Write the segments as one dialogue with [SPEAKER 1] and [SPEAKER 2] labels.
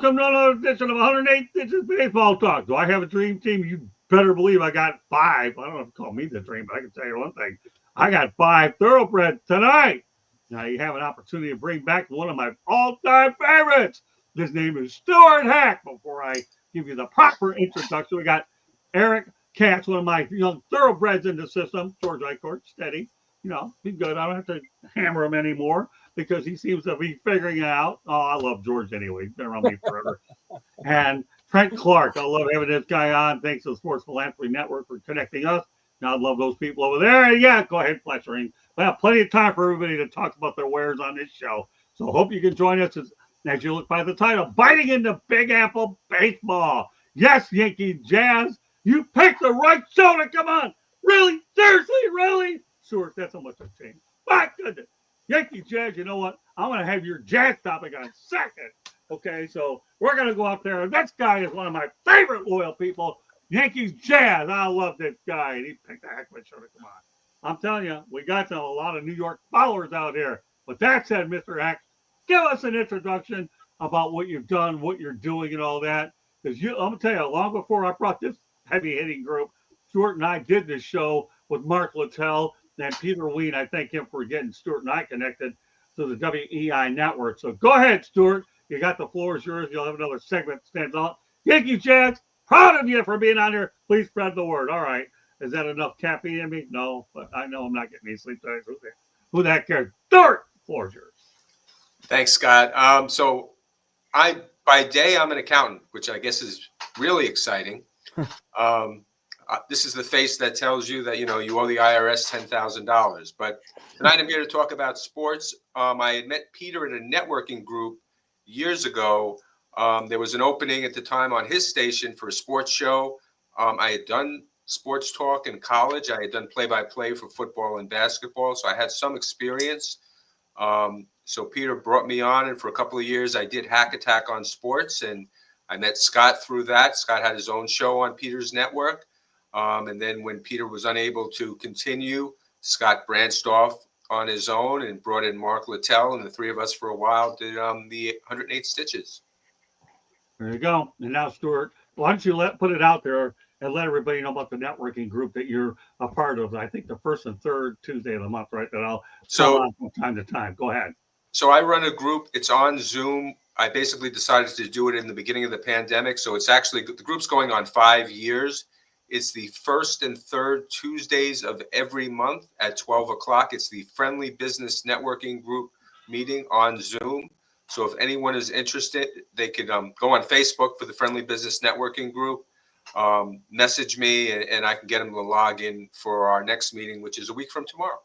[SPEAKER 1] welcome to another edition of 108th Inches Baseball Talk. Do I have a dream team? You better believe I got five. I don't know if you call me the dream, but I can tell you one thing. I got five thoroughbreds tonight. Now you have an opportunity to bring back one of my all-time favorites. His name is Stuart Hack. Before I give you the proper introduction, we got Eric Katz, one of my young thoroughbreds in the system. George Eichhorn, steady. He's good. I don't have to hammer him anymore because he seems to be figuring it out. Oh, I love George anyway. He's been around me forever. And Trent Clark. I love having this guy on. Thanks to the Sports Philanthropy Network for connecting us. Now I love those people over there. Yeah, go ahead, flash ring. We have plenty of time for everybody to talk about their wares on this show. So hope you can join us as you look by the title, Biting into Big Apple Baseball. Yes, Yankee Jazz. You picked the right show to come on. Really? Seriously? Really? Stuart, that's how much I've changed. My goodness. Yankee Jazz, you know what? I'm going to have your Jazz topic on second. Okay, so we're going to go out there. This guy is one of my favorite loyal people. Yankees Jazz. I love this guy. And he picked a heck of a show to come on. I'm telling you, we got a lot of New York followers out here. With that said, Mr. Hack, give us an introduction about what you've done, what you're doing, and all that. Because I'm going to tell you, long before I brought this heavy-hitting group, Stuart and I did this show with Mark Littell and Peter Ween. I thank him for getting Stuart and I connected to the WEI network. So go ahead, Stuart. You got the floor is yours. You'll have another segment that stands out. Yankee Jazz, proud of you for being on here. Please spread the word. All right. Is that enough caffeine in me? No, but I know I'm not getting any sleep tonight. Who the heck cares? Stuart, the floor is yours.
[SPEAKER 2] Thanks, Scott. So by day, I'm an accountant, which I guess is really exciting. This is the face that tells you that, you owe the IRS $10,000. But tonight I'm here to talk about sports. I had met Peter at a networking group years ago. There was an opening at the time on his station for a sports show. I had done sports talk in college. I had done play-by-play for football and basketball, so I had some experience. So Peter brought me on, and for a couple of years I did Hack Attack on Sports, and I met Scott through that. Scott had his own show on Peter's network. And then when Peter was unable to continue, Scott branched off on his own and brought in Mark Littell, and the three of us for a while did the 108 Stitches.
[SPEAKER 1] There you go. And now, Stuart, why don't you put it out there and let everybody know about the networking group that you're a part of. I think the first and third Tuesday of the month, right? That I'll come on from time to time. Go ahead.
[SPEAKER 2] So I run a group. It's on Zoom. I basically decided to do it in the beginning of the pandemic. So it's actually, the group's going on 5 years. It's the first and third Tuesdays of every month at 12 o'clock. It's the Friendly Business Networking Group meeting on Zoom. So if anyone is interested, they could go on Facebook for the Friendly Business Networking Group, message me, and I can get them to log in for our next meeting, which is a week from tomorrow.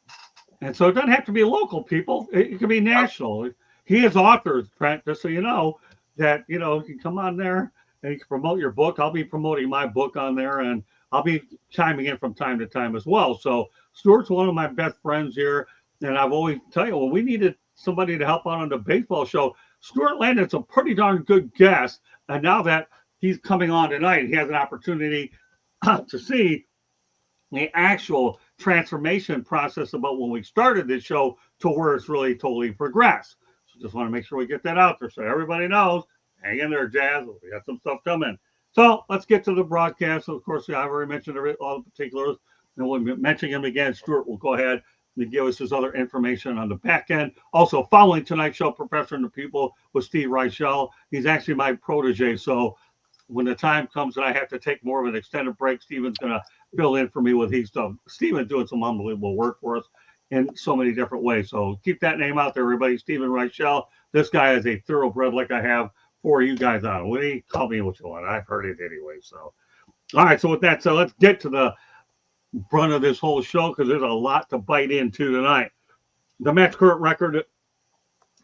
[SPEAKER 1] And so it doesn't have to be local, people. It can be national. He has authors, Trent, just so you know, that, you can come on there and you can promote your book. I'll be promoting my book on there, and I'll be chiming in from time to time as well. So Stuart's one of my best friends here, and I've always tell you, when we needed somebody to help out on the baseball show, Stuart landed some pretty darn good guests. And now that he's coming on tonight, he has an opportunity to see the actual transformation process about when we started this show to where it's really totally progressed. So just want to make sure we get that out there so everybody knows. Hang in there, Jazz. We got some stuff coming. So let's get to the broadcast. So of course, I've already mentioned all the particulars, and we'll be mentioning him again. Stuart will go ahead and give us his other information on the back end. Also, following tonight's show, Professor and the People with Steve Reichel. He's actually my protege. So when the time comes that I have to take more of an extended break, Steven's going to fill in for me with his stuff. Steven's doing some unbelievable work for us in so many different ways. So keep that name out there, everybody. Steven Reichel. This guy is a thoroughbred like I have for you guys on. What do you call me what you want? I've heard it anyway. So, all right. So with that, so let's get to the brunt of this whole show because there's a lot to bite into tonight. The Mets' current record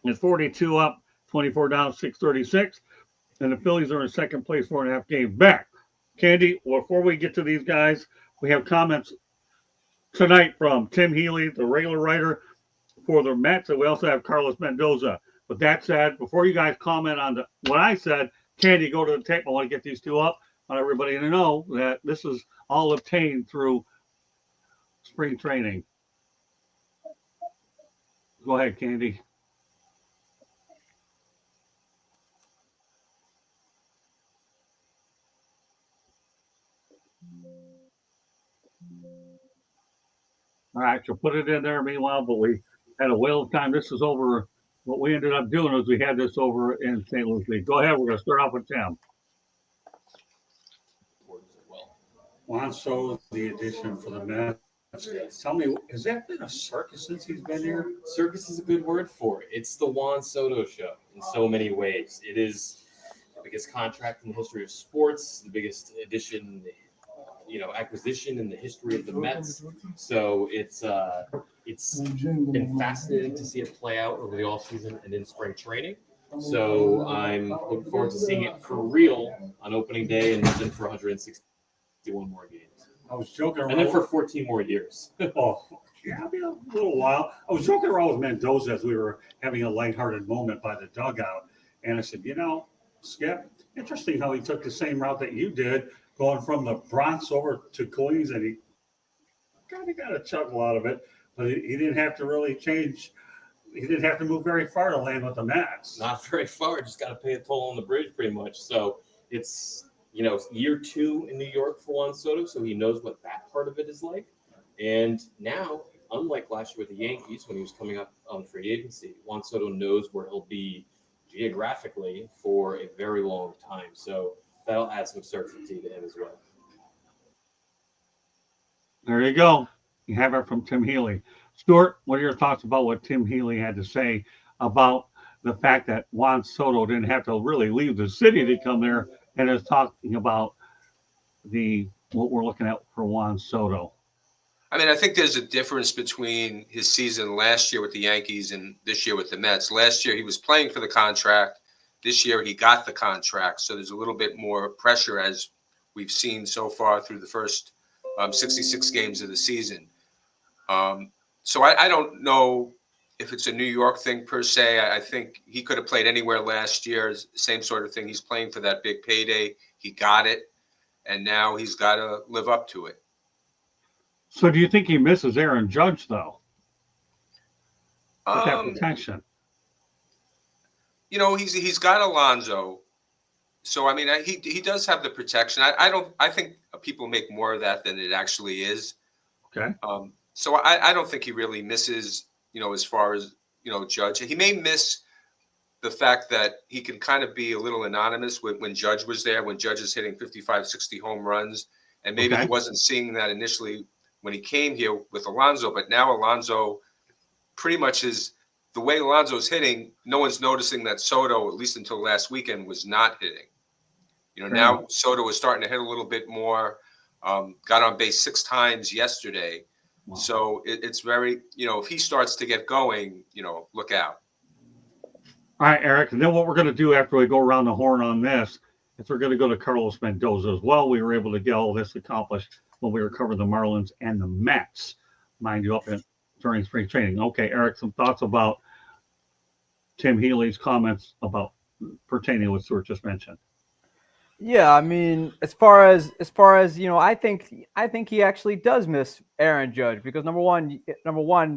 [SPEAKER 1] is 42 up, 24 down, 636. And the Phillies are in second place, 4.5 games back. Candy, before we get to these guys, we have comments tonight from Tim Healy, the regular writer for the Mets, and we also have Carlos Mendoza. With that said, before you guys comment on what I said, Candy, go to the tape. I want to get these two up. I want everybody to know that this is all obtained through spring training. Go ahead, Candy. All right, so put it in there. Meanwhile, but we had a whale of time. This is over. What we ended up doing is we had this over in St. Louis League. Go ahead. We're going to start off with Tim.
[SPEAKER 3] Juan Soto, the addition for the Mets. Tell me, has that been a circus since he's been here?
[SPEAKER 4] Circus is a good word for it. It's the Juan Soto show in so many ways. It is the biggest contract in the history of sports, the biggest addition, acquisition in the history of the Mets. So it's been fascinating to see it play out over the offseason and in spring training. So I'm looking forward to seeing it for real on opening day and then for 161 more games.
[SPEAKER 3] I was joking around.
[SPEAKER 4] And then for 14 more years.
[SPEAKER 3] Oh, yeah, I mean, a little while. I was joking around with Mendoza as we were having a lighthearted moment by the dugout. And I said, Skip, interesting how he took the same route that you did, going from the Bronx over to Queens, and he kind of got a chuckle out of it, but he didn't have to really change. He didn't have to move very far to land with the Mets.
[SPEAKER 4] Not very far. Just got to pay a toll on the bridge pretty much. So it's, year 2 in New York for Juan Soto, so he knows what that part of it is like. And now, unlike last year with the Yankees when he was coming up on free agency, Juan Soto knows where he'll be geographically for a very long time. So that'll add some certainty to him as well.
[SPEAKER 1] There you go. You have it from Tim Healy. Stuart, what are your thoughts about what Tim Healy had to say about the fact that Juan Soto didn't have to really leave the city to come there, and is talking about what we're looking at for Juan Soto?
[SPEAKER 2] I mean, I think there's a difference between his season last year with the Yankees and this year with the Mets. Last year, he was playing for the contract. This year, he got the contract. So there's a little bit more pressure, as we've seen so far through the first 66 games of the season. So I don't know if it's a New York thing per se. I think he could have played anywhere last year. Same sort of thing. He's playing for that big payday. He got it, and now he's got to live up to it.
[SPEAKER 1] So do you think he misses Aaron Judge, though? With that protection?
[SPEAKER 2] He's got Alonso. So, I mean, he does have the protection. I think people make more of that than it actually is.
[SPEAKER 1] Okay.
[SPEAKER 2] So I don't think he really misses, as far as, Judge. He may miss the fact that he can kind of be a little anonymous when Judge was there, when Judge is hitting 55, 60 home runs. And maybe he wasn't seeing that initially when he came here with Alonso. But now Alonso pretty much is the way Alonso's hitting. No one's noticing that Soto, at least until last weekend, was not hitting. Now Soto is starting to hit a little bit more. Got on base 6 times yesterday. Wow. So it's very, if he starts to get going, look out.
[SPEAKER 1] All right, Eric. And then what we're going to do after we go around the horn on this is we're going to go to Carlos Mendoza as well. We were able to get all this accomplished when we were covering the Marlins and the Mets, mind you, during spring training. Okay, Eric, some thoughts about Tim Healy's comments about pertaining to what Stuart just mentioned.
[SPEAKER 5] Yeah, I mean, as far as I think he actually does miss Aaron Judge because number one,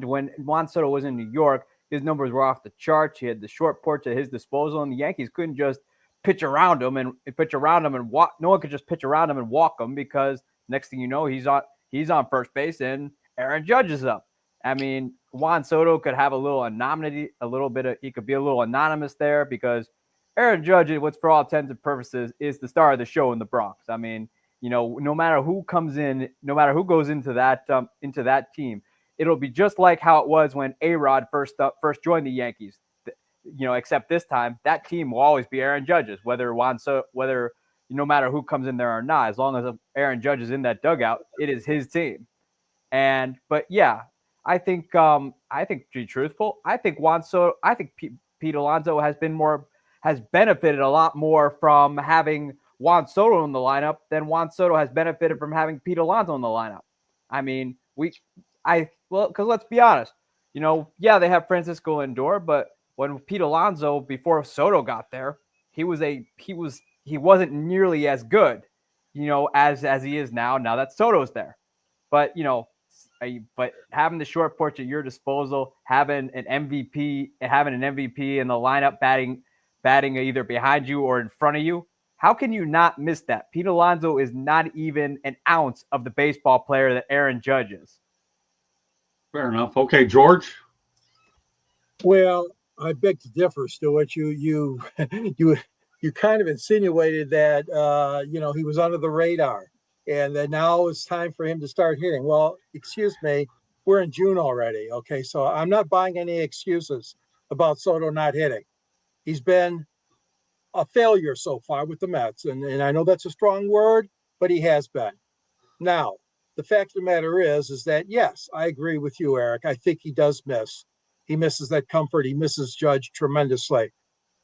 [SPEAKER 5] when Juan Soto was in New York, his numbers were off the charts. He had the short porch at his disposal, and the Yankees couldn't just pitch around him and walk. No one could just pitch around him and walk him because next thing you know, he's on first base and Aaron Judge is up. I mean, Juan Soto could have a little anonymity, he could be a little anonymous there because Aaron Judge, what's for all intents and purposes, is the star of the show in the Bronx. I mean, no matter who comes in, no matter who goes into that team, it'll be just like how it was when A-Rod first joined the Yankees. Except this time, that team will always be Aaron Judge's, whether no matter who comes in there or not. As long as Aaron Judge is in that dugout, it is his team. But yeah, I think to be truthful, I think Pete Alonso has benefited a lot more from having Juan Soto in the lineup than Juan Soto has benefited from having Pete Alonso in the lineup. I mean, because let's be honest, they have Francisco Lindor, but when Pete Alonso, before Soto got there, he wasn't nearly as good, as he is now that Soto's there. But having the short porch at your disposal, having an MVP in the lineup batting either behind you or in front of you, How can you not miss that? Pete Alonso is not even an ounce of the baseball player that Aaron Judge is.
[SPEAKER 1] Fair enough. Okay, George.
[SPEAKER 6] Well, I beg to differ, Stuart. You you kind of insinuated that he was under the radar, and that now it's time for him to start hitting. Well, excuse me, we're in June already. Okay, so I'm not buying any excuses about Soto not hitting. He's been a failure so far with the Mets, and I know that's a strong word, but he has been. Now, the fact of the matter is that yes, I agree with you, Eric. I think he does miss. He misses that comfort. He misses Judge tremendously.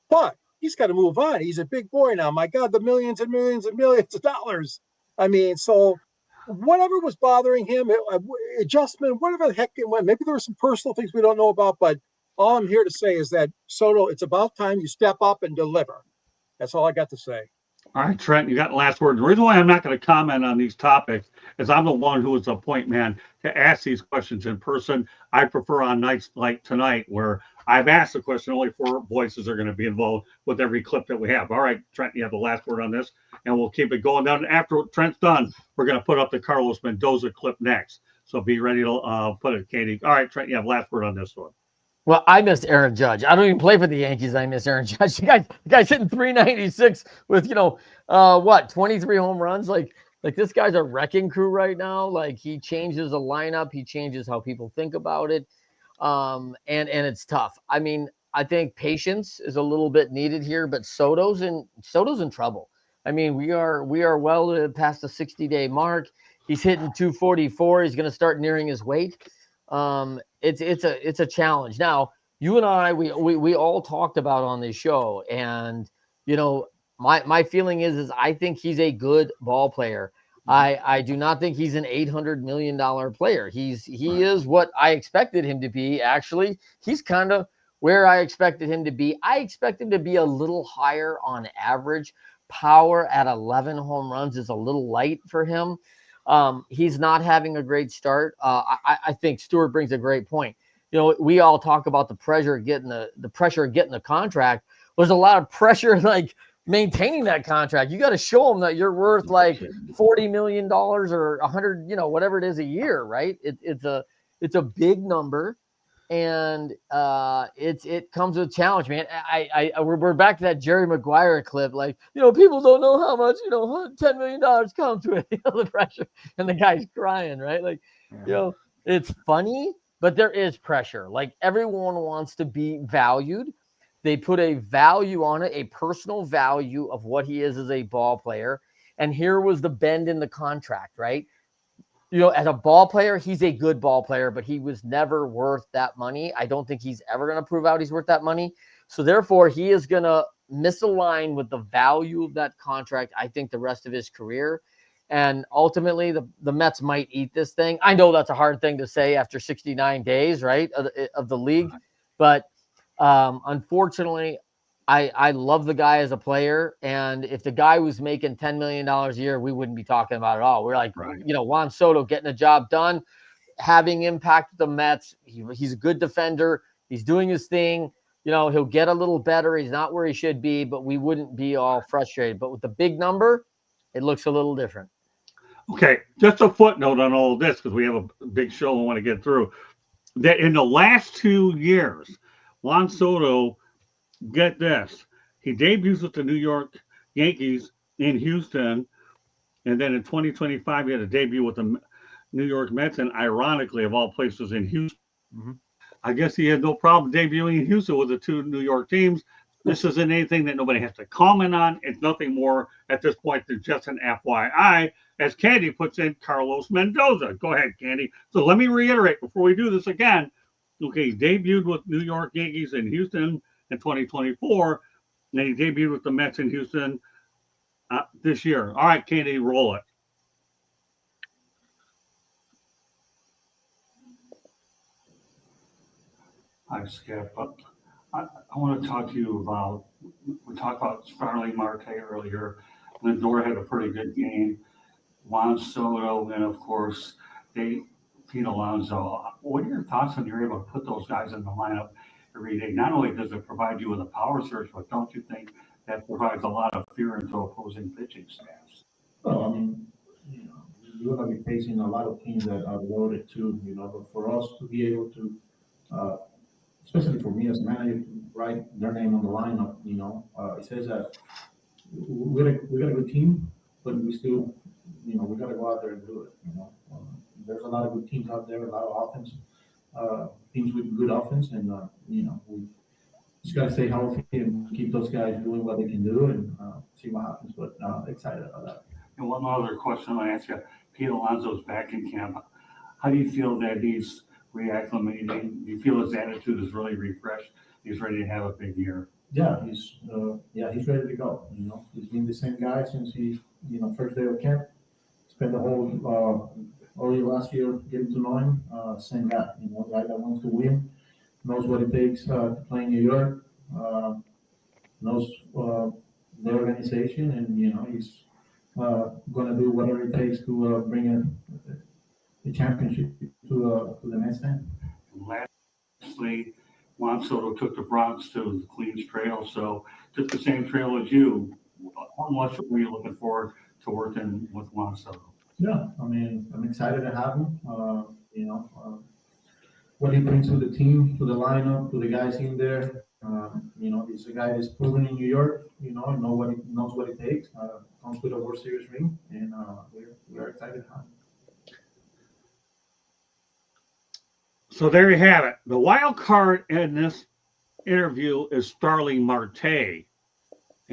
[SPEAKER 6] But he's got to move on. He's a big boy now. My God, the millions and millions and millions of dollars. I mean, so whatever was bothering him, adjustment, whatever the heck it went, maybe there were some personal things we don't know about, but all I'm here to say is that Soto, it's about time you step up and deliver. That's all I got to say.
[SPEAKER 1] All right, Trent, you got the last word. The reason why I'm not going to comment on these topics is I'm the one who is the point man to ask these questions in person. I prefer on nights like tonight where I've asked the question, only 4 voices are going to be involved with every clip that we have. All right, Trent, you have the last word on this, and we'll keep it going down. After Trent's done, we're going to put up the Carlos Mendoza clip next. So be ready to put it, Katie. All right, Trent, you have last word on this one.
[SPEAKER 7] Well, I missed Aaron Judge. I don't even play for the Yankees. I miss Aaron Judge. The guy's hitting 396 with 23 home runs. Like this guy's a wrecking crew right now. Like he changes the lineup. He changes how people think about it. And it's tough. I mean, I think patience is a little bit needed here, but Soto's in trouble. I mean, we are well past the 60-day mark. He's hitting 244. He's going to start nearing his weight. It's a challenge. Now, you and I, we all talked about on this show, and my feeling is I think he's a good ball player. I do not think he's an $800 million player. He is what I expected him to be. Actually, he's kind of where I expected him to be. I expect him to be a little higher on average. Power at 11 home runs is a little light for him. He's not having a great start. I think Stuart brings a great point. We all talk about the pressure of getting the contract. There's a lot of pressure, like maintaining that contract. You got to show them that you're worth like $40 million or 100, whatever it is a year, right? It's a big number, and it comes with a challenge, man. We're back to that Jerry Maguire clip. Like, people don't know how much, $10 million comes with the pressure, and the guy's crying, right? Like, it's funny, but there is pressure. Like everyone wants to be valued. They put a value on it, a personal value of what he is as a ball player. And here was the bend in the contract, right? As a ball player, he's a good ball player, but he was never worth that money. I don't think he's ever going to prove out he's worth that money. So therefore, he is going to misalign with the value of that contract, I think, the rest of his career. And ultimately, the Mets might eat this thing. I know that's a hard thing to say after 69 days, right, of the league. But unfortunately, I love the guy as a player. And if the guy was making $10 million a year, we wouldn't be talking about it at all. We're like, Juan Soto getting a job done, having impact with the Mets. He's a good defender. He's doing his thing. He'll get a little better. He's not where he should be, but we wouldn't be all frustrated. But with the big number, it looks a little different.
[SPEAKER 1] Okay, just a footnote on all of this because we have a big show we want to get through. That in the last 2 years, Juan Soto, get this, he debuts with the New York Yankees in Houston, and then in 2025 he had a debut with the New York Mets, and ironically, of all places, in Houston. Mm-hmm. I guess he had no problem debuting in Houston with the 2 New York teams. This isn't anything that nobody has to comment on. It's nothing more at this point than just an FYI, as Candy puts in Carlos Mendoza. Go ahead, Candy. So let me reiterate before we do this again. Okay, he debuted with New York Yankees in Houston in 2024, and then he debuted with the Mets in Houston this year. All right, Candy, roll it. Hi, Skip. I want to talk to you about, we talked about Starling Marte earlier. Lindor had a pretty good game. Juan Soto, and of course, Pete Alonso. What are your thoughts when you're able to put those guys in the lineup every day? Not only does it provide you with a power surge, but don't you think
[SPEAKER 3] that provides a lot of fear into opposing pitching staffs.
[SPEAKER 8] Well, I mean, you're going to be facing a lot of teams that are loaded too, but for us to be able to, especially for me as a manager, to write their name on the lineup, it says that we got a good team, but we still, we got to go out there and do it. There's a lot of good teams out there, a lot of offense, teams with good offense, and we just got to stay healthy and keep those guys doing what they can do and see what happens. But excited about that.
[SPEAKER 3] And one other question I ask you, Pete Alonso's back in camp. How do you feel that he's reacclimating? Do you feel his attitude is really refreshed? He's ready to have a big year.
[SPEAKER 8] Yeah, he's ready to go. He's been the same guy since he first day of camp. Spent the whole early last year getting to know him. Same guy, guy that wants to win, knows what it takes to play in New York, knows the organization, and he's going to do whatever it takes to bring the championship to the next stand.
[SPEAKER 3] Lastly, Juan Soto took the Bronx to the Queens Trail, so took the same trail as you. How much were you looking forward to working with Juan Soto?
[SPEAKER 8] Yeah, I mean, I'm excited to have him. What he brings to the team, to the lineup, to the guys in there. He's a guy that's proven in New York. Knows what it takes. Comes with a World Series ring, and we're excited to have him.
[SPEAKER 1] So there you have it. The wild card in this interview is Starling Marte.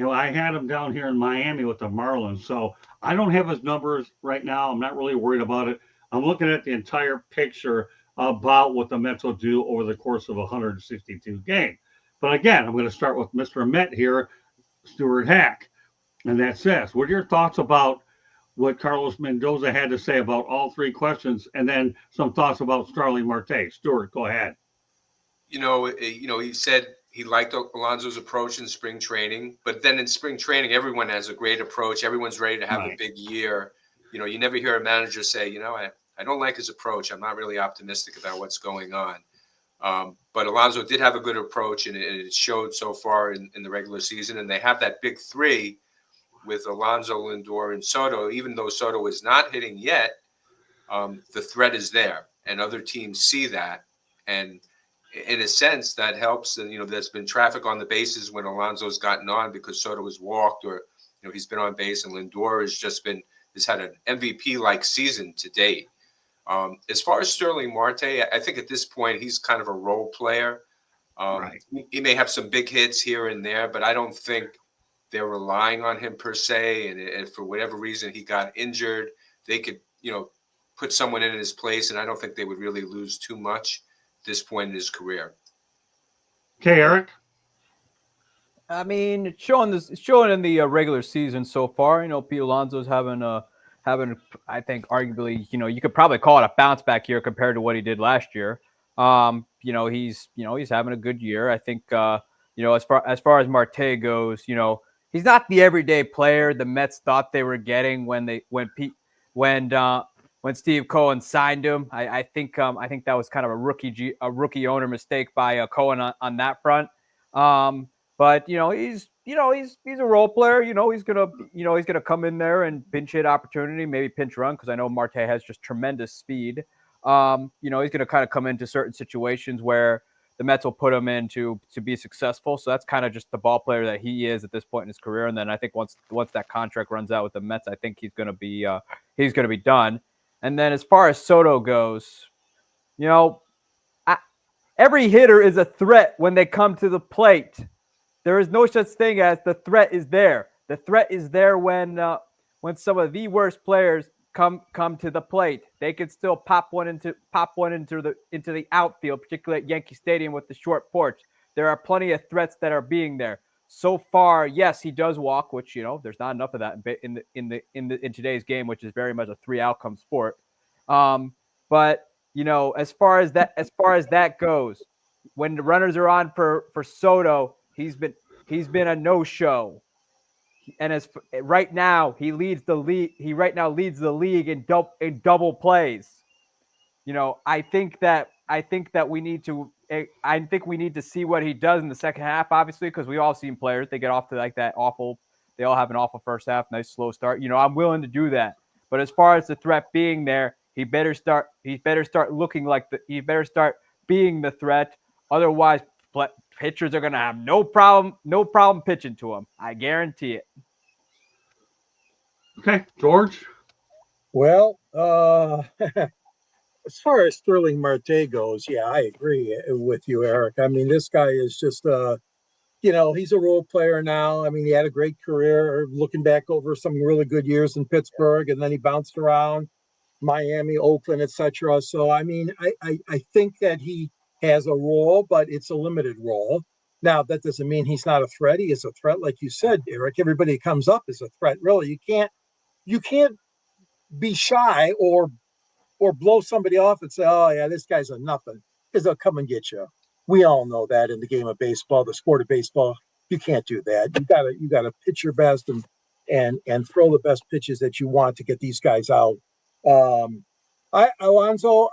[SPEAKER 1] I had him down here in Miami with the Marlins, so I don't have his numbers right now. I'm not really worried about it. I'm looking at the entire picture about what the Mets will do over the course of 162 games. But again, I'm going to start with Mr. Met here, Stuart Hack. And that's this. What are your thoughts about what Carlos Mendoza had to say about all three questions, and then some thoughts about Starling Marte? Stuart, go ahead.
[SPEAKER 2] He said he liked Alonso's approach in spring training, but then in spring training, everyone has a great approach. Everyone's ready to have a big year. You never hear a manager say, I don't like his approach. I'm not really optimistic about what's going on. But Alonso did have a good approach, and it showed so far in the regular season. And they have that big three with Alonso, Lindor, and Soto. Even though Soto is not hitting yet, the threat is there, and other teams see that. And in a sense, that helps. And, there's been traffic on the bases when Alonso's gotten on because Soto has walked, or, he's been on base, and Lindor has had an MVP-like season to date. As far as Starling Marte, I think at this point he's kind of a role player. Right. He may have some big hits here and there, but I don't think they're relying on him per se. And if for whatever reason he got injured, they could, put someone in his place, and I don't think they would really lose too much at this point in his career.
[SPEAKER 1] Okay, Eric.
[SPEAKER 5] I mean, it's showing in the regular season so far. Pete Alonso's having, I think, arguably, you could probably call it a bounce back year compared to what he did last year. He's having a good year. I think, as far as Marte goes, he's not the everyday player the Mets thought they were getting when Steve Cohen signed him. I think that was kind of a rookie owner mistake by Cohen on that front. But he's a role player. He's gonna come in there and pinch hit opportunity, maybe pinch run, because I know Marte has just tremendous speed. He's gonna kind of come into certain situations where the Mets will put him in to be successful. So that's kind of just the ball player that he is at this point in his career. And then I think once that contract runs out with the Mets, I think he's gonna be done. And then as far as Soto goes, every hitter is a threat when they come to the plate. There is no such thing as the threat is there. The threat is there when some of the worst players come to the plate. They can still pop one into the outfield, particularly at Yankee Stadium with the short porch. There are plenty of threats that are being there. So far, yes, he does walk, which there's not enough of that in today's game, which is very much a 3-outcome sport. But as far as that goes, when the runners are on for Soto, he's been a no-show, and right now he leads the league. He right now leads the league in double plays. I think that we need to I think we need to see what he does in the second half, obviously, because we all seen players, they get off to like that awful, they all have an awful first half, nice slow start. I'm willing to do that. But as far as the threat being there, he better start looking like he better start being the threat. Otherwise, pitchers are going to have no problem pitching to him. I guarantee it.
[SPEAKER 1] Okay, George.
[SPEAKER 6] Well, as far as Sterling Marte goes, yeah, I agree with you, Eric. I mean, this guy is just, he's a role player now. I mean, he had a great career looking back over some really good years in Pittsburgh, and then he bounced around Miami, Oakland, etc. So, I mean, I think that he has a role, but it's a limited role. Now, that doesn't mean he's not a threat. He is a threat, like you said, Eric. Everybody that comes up is a threat. Really, you can't be shy or blow somebody off and say, "Oh yeah, this guy's a nothing," because they'll come and get you. We all know that in the game of baseball, the sport of baseball, you can't do that. You gotta pitch your best and throw the best pitches that you want to get these guys out. Alonso,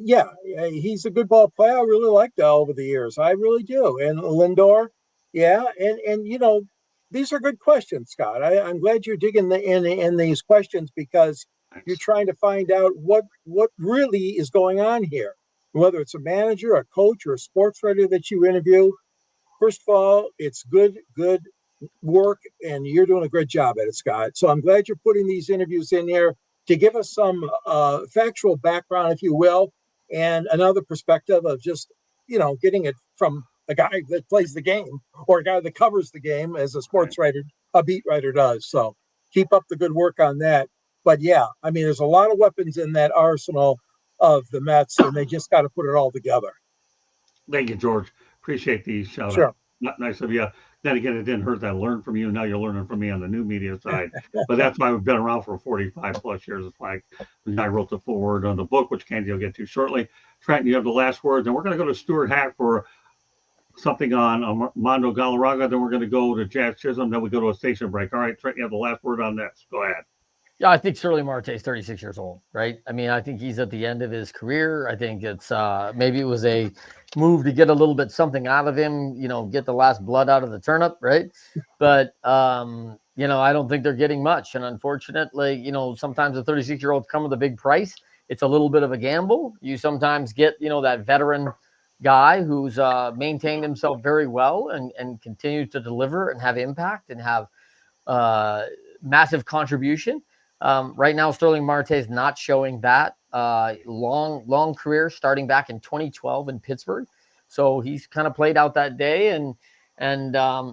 [SPEAKER 6] yeah, he's a good ball player. I really like that over the years. I really do. And Lindor, yeah, and these are good questions, Scott. I'm glad you're digging in these questions because you're trying to find out what really is going on here, whether it's a manager, a coach, or a sports writer that you interview. First of all, it's good work, and you're doing a great job at it, Scott. So I'm glad you're putting these interviews in here to give us some factual background, if you will, and another perspective of just getting it from a guy that plays the game or a guy that covers the game as a sports writer, a beat writer does. So keep up the good work on that. But yeah, I mean, there's a lot of weapons in that arsenal of the Mets, and they just got to put it all together.
[SPEAKER 1] Thank you, George. Appreciate these shout
[SPEAKER 6] Sure.
[SPEAKER 1] out. Not nice of you. Then again, it didn't hurt that I learned from you. Now you're learning from me on the new media side. But that's why we've been around for 45 plus years. It's like I wrote the foreword on the book, which Candy will get to shortly. Trenton, you have the last words. And we're going to go to Stuart Hack for something on Armando Galarraga. Then we're going to go to Jazz Chisholm. Then we go to a station break. All right, Trenton, you have the last word on this. Go ahead.
[SPEAKER 7] Yeah, I think Sterling Marte is 36 years old, right? I mean, I think he's at the end of his career. I think it's maybe it was a move to get a little bit something out of him, get the last blood out of the turnip, right? But, I don't think they're getting much. And unfortunately, sometimes a 36-year-old come with a big price. It's a little bit of a gamble. You sometimes get, that veteran guy who's maintained himself very well and continues to deliver and have impact and have massive contribution. Right now, Sterling Marte is not showing that long career starting back in 2012 in Pittsburgh. So he's kind of played out that day and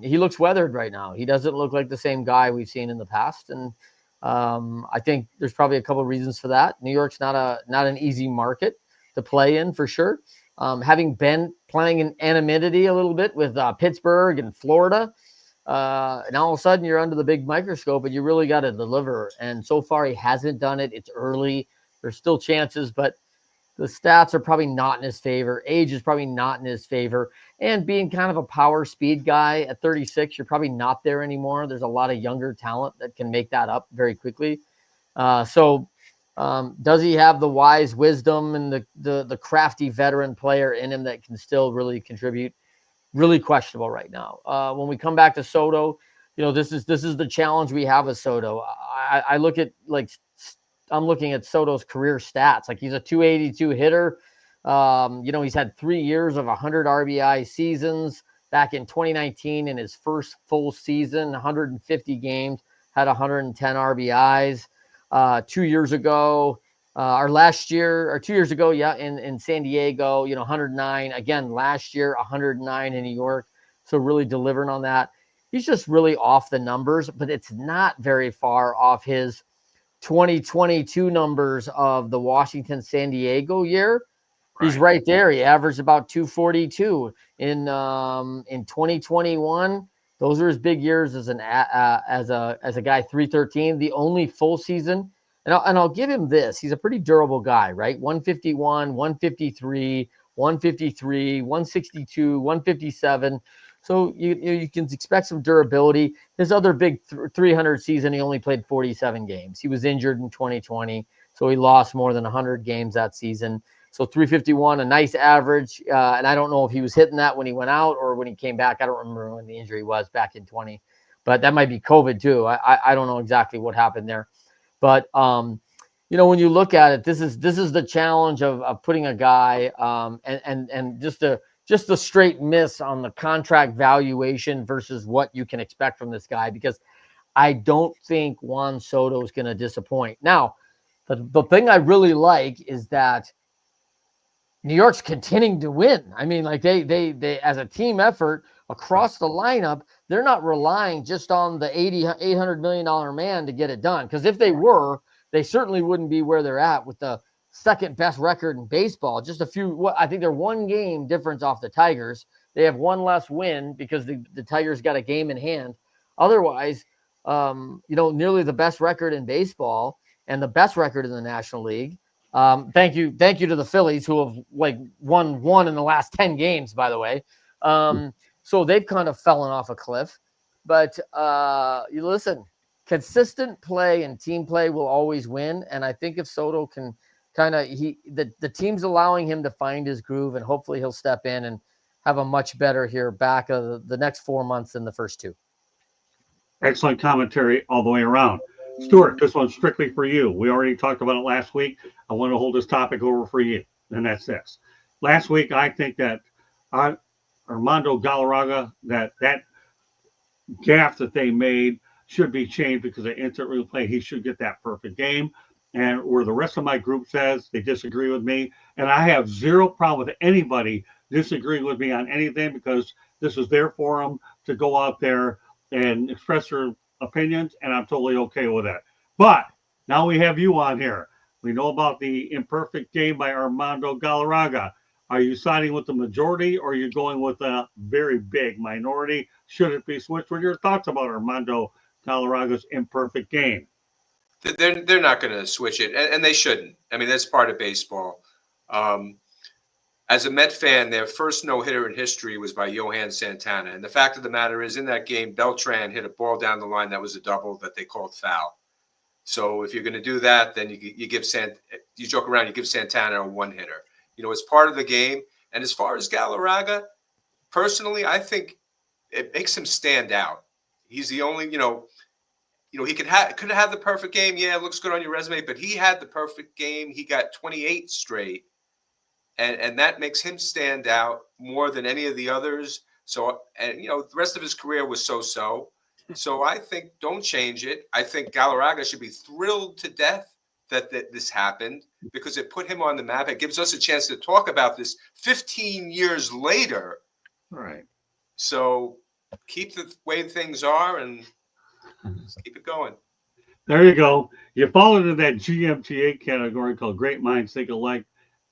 [SPEAKER 7] he looks weathered right now. He doesn't look like the same guy we've seen in the past. And I think there's probably a couple of reasons for that. New York's not an easy market to play in for sure. Having been playing in anonymity a little bit with Pittsburgh and Florida, and all of a sudden you're under the big microscope and you really got to deliver. And so far he hasn't done it. It's early. There's still chances, but the stats are probably not in his favor. Age is probably not in his favor. And being kind of a power speed guy at 36, you're probably not there anymore. There's a lot of younger talent that can make that up very quickly. So does he have the wise wisdom and the crafty veteran player in him that can still really contribute? Really questionable right now. When we come back to Soto, this is the challenge we have with Soto. I look at I'm looking at Soto's career stats. Like he's a 282 hitter. He's had 3 years of 100 RBI seasons. Back in 2019, in his first full season, 150 games, had 110 RBIs. 2 years ago, or 2 years ago, in San Diego, 109. Again, last year, 109 in New York. So really delivering on that. He's just really off the numbers, but it's not very far off his 2022 numbers of the Washington San Diego year. He's right there. He averaged about 242 in 2021. Those are his big years as a guy, 313, the only full season. And I'll give him this. He's a pretty durable guy, right? 151, 153, 153, 162, 157. So you can expect some durability. His other big 300 season, he only played 47 games. He was injured in 2020, so he lost more than 100 games that season. So 351, a nice average. And I don't know if he was hitting that when he went out or when he came back. I don't remember when the injury was back in 20, but that might be COVID too. I don't know exactly what happened there. But, when you look at it, this is the challenge of putting a guy and just a straight miss on the contract valuation versus what you can expect from this guy, because I don't think Juan Soto is going to disappoint. Now, the thing I really like is that New York's continuing to win. I mean, like they as a team effort across the lineup, they're not relying just on the $800 million man to get it done. Because if they were, they certainly wouldn't be where they're at with the second best record in baseball. Just I think they're one game difference off the Tigers. They have one less win because the Tigers got a game in hand. Otherwise, nearly the best record in baseball and the best record in the National League. Thank you to the Phillies, who have won one in the last 10 games, by the way. So they've kind of fallen off a cliff. But you listen, consistent play and team play will always win. And I think if Soto can the team's allowing him to find his groove, and hopefully he'll step in and have a much better back of the next 4 months than the first two.
[SPEAKER 1] Excellent commentary all the way around. Stuart, this one's strictly for you. We already talked about it last week. I want to hold this topic over for you, and that's this. Last week, I think that Armando Galarraga, that gaffe that they made should be changed because of instant replay. He should get that perfect game. And where the rest of my group says they disagree with me, and I have zero problem with anybody disagreeing with me on anything, because this is their forum to go out there and express their opinions, and I'm totally okay with that. But now we have you on here. We know about the imperfect game by Armando Galarraga. Are you siding with the majority, or are you going with a very big minority? Should it be switched? What are your thoughts about Armando Galarraga's imperfect game?
[SPEAKER 2] They're not going to switch it, and they shouldn't. I mean, that's part of baseball. As a Met fan, their first no-hitter in history was by Johan Santana. And the fact of the matter is, in that game, Beltran hit a ball down the line that was a double that they called foul. So if you're going to do that, then you joke around, you give Santana a one-hitter. It's part of the game. And as far as Galarraga, personally, I think it makes him stand out. He's the only, he could have had the perfect game. Yeah, it looks good on your resume, but he had the perfect game. He got 28 straight. And that makes him stand out more than any of the others. So, the rest of his career was so-so. So I think don't change it. I think Galarraga should be thrilled to death that this happened, because it put him on the map. It gives us a chance to talk about this 15 years later.
[SPEAKER 1] Right.
[SPEAKER 2] So keep the way things are and keep it going.
[SPEAKER 1] There you go. You fall into that GMTA category called Great Minds Think Alike,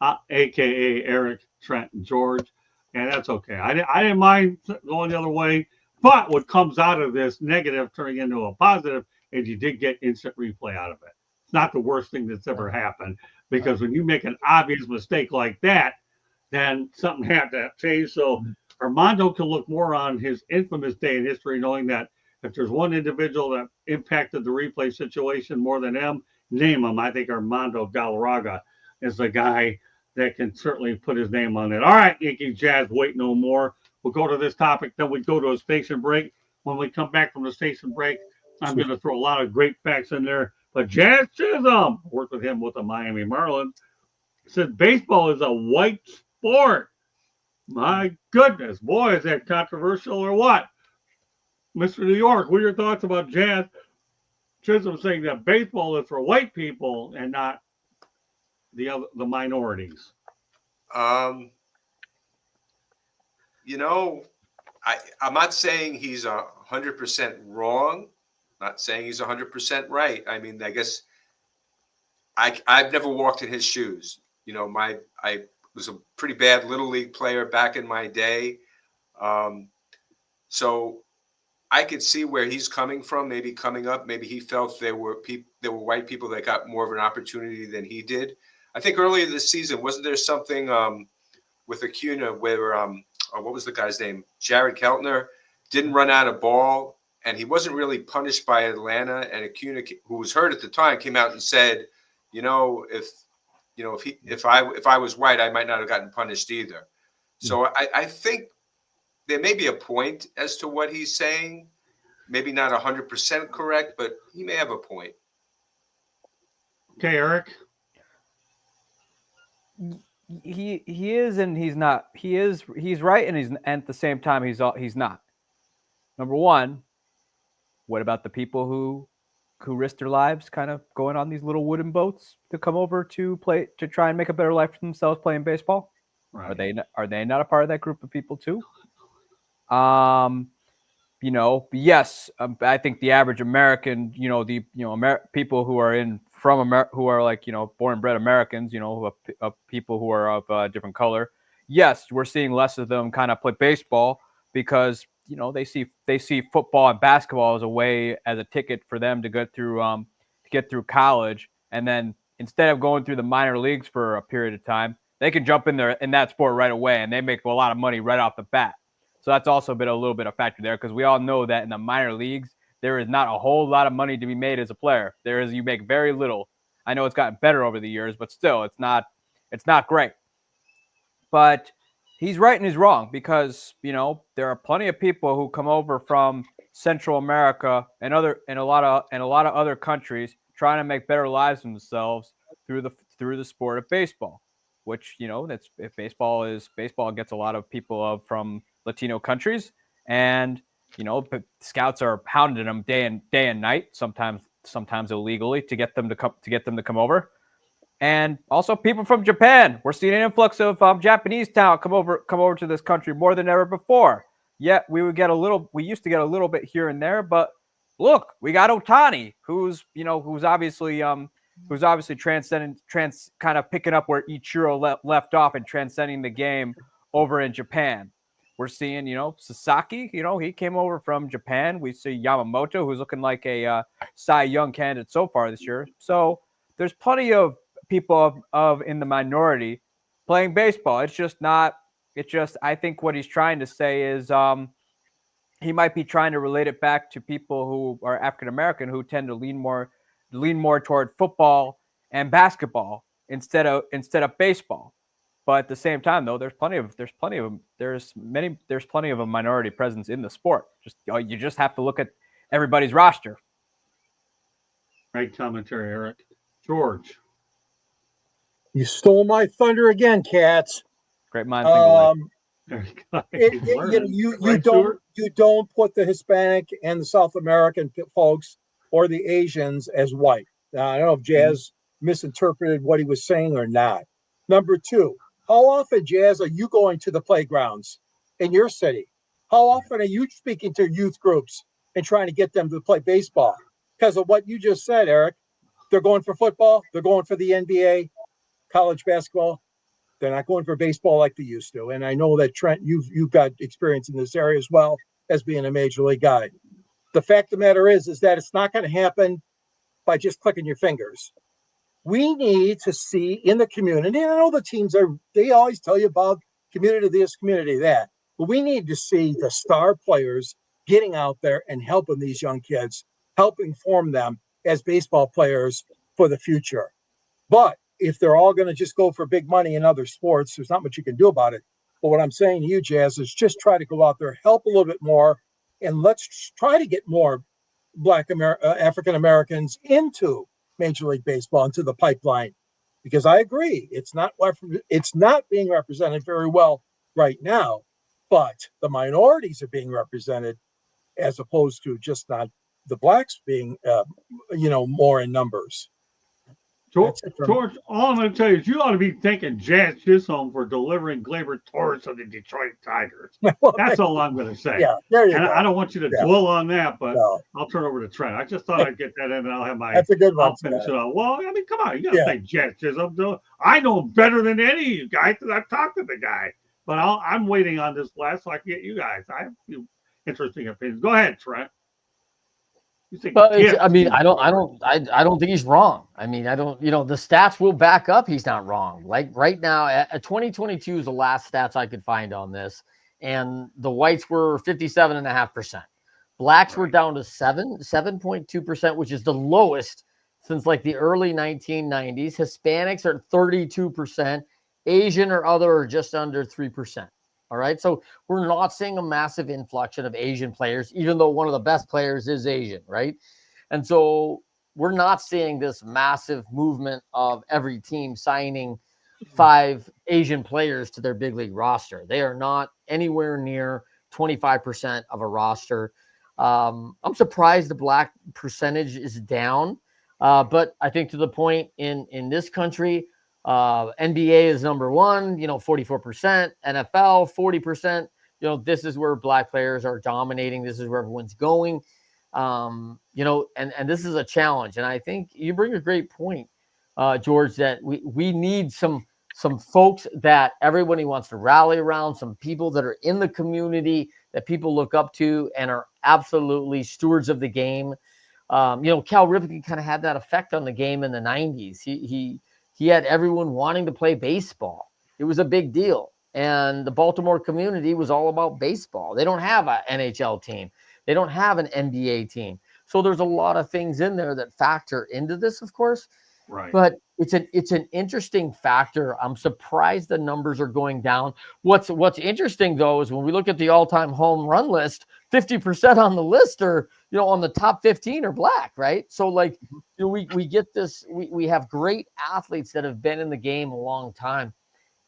[SPEAKER 1] a.k.a. Eric, Trent, and George, and that's okay. I didn't mind going the other way, but what comes out of this negative turning into a positive is you did get instant replay out of it. It's not the worst thing that's ever happened, because when you make an obvious mistake like that, then something had to change. So Armando can look more on his infamous day in history, knowing that if there's one individual that impacted the replay situation more than him, name him. I think Armando Galarraga is the guy that can certainly put his name on it. All right, Yankees Jazz, wait no more. We'll go to this topic, then we go to a station break. When we come back from the station break, I'm going to throw a lot of great facts in there. But Jazz Chisholm, worked with him with the Miami Marlins, said baseball is a white sport. My goodness, boy, is that controversial or what? Mr. New York, what are your thoughts about Jazz Chisholm saying that baseball is for white people and not the minorities?
[SPEAKER 2] I'm not saying he's 100% wrong. Not saying he's 100% right. I mean, I guess I've never walked in his shoes. I was a pretty bad little league player back in my day, so I could see where he's coming from. Maybe coming up, maybe he felt there were white people that got more of an opportunity than he did. I think earlier this season, wasn't there something with Acuna where what was the guy's name? Jared Keltner didn't run out of ball, and he wasn't really punished by Atlanta. And Acuna, who was hurt at the time, came out and said, if you know, if I was white, I might not have gotten punished either. So I think there may be a point as to what he's saying. Maybe not 100% correct, but he may have a point.
[SPEAKER 1] Okay, Eric.
[SPEAKER 5] He is and he's not. He's right and and at the same time he's not. Number one, what about the people who risk their lives kind of going on these little wooden boats to come over to try and make a better life for themselves playing baseball?
[SPEAKER 1] Right.
[SPEAKER 5] Are they not a part of that group of people too? You know, yes, I think the average American, people who are who are like, born and bred Americans, people who are of different color. Yes, we're seeing less of them kind of play baseball because, they see football and basketball as a ticket for them to get through college. And then instead of going through the minor leagues for a period of time, they can jump in there in that sport right away and they make a lot of money right off the bat. So that's also been a little bit of factor there because we all know that in the minor leagues, there is not a whole lot of money to be made as a player. You make very little. I know it's gotten better over the years, but still it's not great. But he's right and he's wrong because, there are plenty of people who come over from Central America and a lot of other countries trying to make better lives for themselves through the sport of baseball, which, baseball gets a lot of people from Latino countries, and scouts are hounding them day and night, sometimes illegally to get them to come over. And also people from Japan. We're seeing an influx of Japanese talent come over to this country more than ever before. Yet we used to get a little bit here and there, but look, we got Ohtani, who's obviously kind of picking up where Ichiro left off and transcending the game over in Japan. We're seeing, Sasaki, he came over from Japan. We see Yamamoto, who's looking like a Cy Young candidate so far this year. So there's plenty of people of in the minority playing baseball. I think what he's trying to say is he might be trying to relate it back to people who are African American who tend to lean more toward football and basketball instead of baseball. But at the same time, though, there's plenty of a minority presence in the sport. You just have to look at everybody's roster.
[SPEAKER 1] Great commentary, Eric. George.
[SPEAKER 6] You stole my thunder again, Cats.
[SPEAKER 5] Great mind thinking.
[SPEAKER 6] You don't put the Hispanic and the South American folks or the Asians as white. Now, I don't know if Jazz misinterpreted what he was saying or not. Number two, how often, Jazz, are you going to the playgrounds in your city? How often are you speaking to youth groups and trying to get them to play baseball? Because of what you just said, Eric, they're going for football, they're going for the NBA, college basketball. They're not going for baseball like they used to. And I know that, Trent, you've got experience in this area as well as being a major league guy. The fact of the matter is that it's not going to happen by just clicking your fingers. We need to see in the community, and I know the teams they always tell you about community this, community that, but we need to see the star players getting out there and helping these young kids, helping form them as baseball players for the future. But if they're all going to just go for big money in other sports, there's not much you can do about it. But what I'm saying to you, Jazz, is just try to go out there, help a little bit more, and let's try to get more African Americans into Major League Baseball, into the pipeline. Because I agree, it's not being represented very well right now, but the minorities are being represented as opposed to just not the blacks being, more in numbers.
[SPEAKER 1] George, all I'm going to tell you is you ought to be thanking Jazz Chisholm for delivering Gleyber Torres of the Detroit Tigers.
[SPEAKER 6] Well,
[SPEAKER 1] that's all I'm going to say.
[SPEAKER 6] Yeah, there you go.
[SPEAKER 1] I don't want you to dwell on that, but I'll turn over to Trent. I just thought I'd get that in, and I'll have my.
[SPEAKER 6] That's a good one.
[SPEAKER 1] I'll finish it off. Well, I mean, come on, you got to thank Jazz Chisholm. I know him better than any of you guys because I've talked to the guy. But I'm waiting on this blast so I can get you guys. I have a few interesting opinions. Go ahead, Trent.
[SPEAKER 7] But I don't think he's wrong. I mean, the stats will back up he's not wrong. Like right now, 2022 is the last stats I could find on this, and the whites were 57.5%. Blacks were down to 7.2%, which is the lowest since like the early 1990s. Hispanics are 32%. Asian or other are just under 3%. All right. So we're not seeing a massive inflection of Asian players, even though one of the best players is Asian, right? And so we're not seeing this massive movement of every team signing 5 Asian players to their big league roster. They are not anywhere near 25% of a roster. I'm surprised the black percentage is down, but I think to the point in this country, NBA is number one, 44%, NFL 40%. This is where black players are dominating. This is where everyone's going. And this is a challenge. And I think you bring a great point, George, that we need some folks that everybody wants to rally around, some people that are in the community that people look up to and are absolutely stewards of the game. Cal Ripken kind of had that effect on the game in the 90s. He had everyone wanting to play baseball. It was a big deal. And the Baltimore community was all about baseball. They don't have an NHL team. They don't have an NBA team. So there's a lot of things in there that factor into this, of course.
[SPEAKER 1] Right.
[SPEAKER 7] But it's an interesting factor. I'm surprised the numbers are going down. What's interesting though is when we look at the all-time home run list, 50% on the list are, on the top 15 are black, right? So like, we get this, we have great athletes that have been in the game a long time,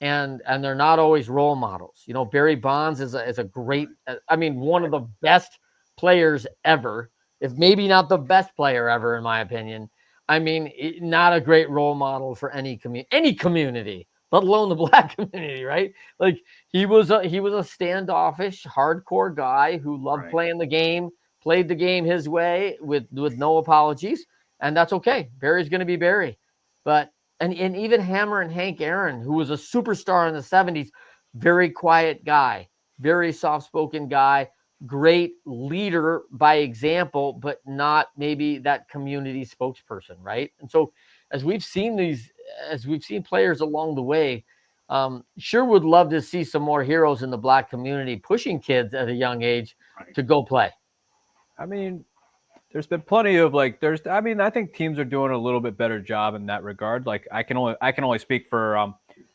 [SPEAKER 7] and they're not always role models. Barry Bonds is a great, one of the best players ever, if maybe not the best player ever, in my opinion. Not a great role model for any community, let alone the black community, right? Like he was a standoffish, hardcore guy who loved playing the game, played the game his way with no apologies, and that's okay. Barry's going to be Barry, but and even Hammer and Hank Aaron, who was a superstar in the 70s, very quiet guy, very soft-spoken guy. Great leader by example, but not maybe that community spokesperson, right? And so as we've seen players along the way, sure would love to see some more heroes in the black community pushing kids at a young age to go play.
[SPEAKER 5] There's been plenty of I think teams are doing a little bit better job in that regard. Like I can only speak for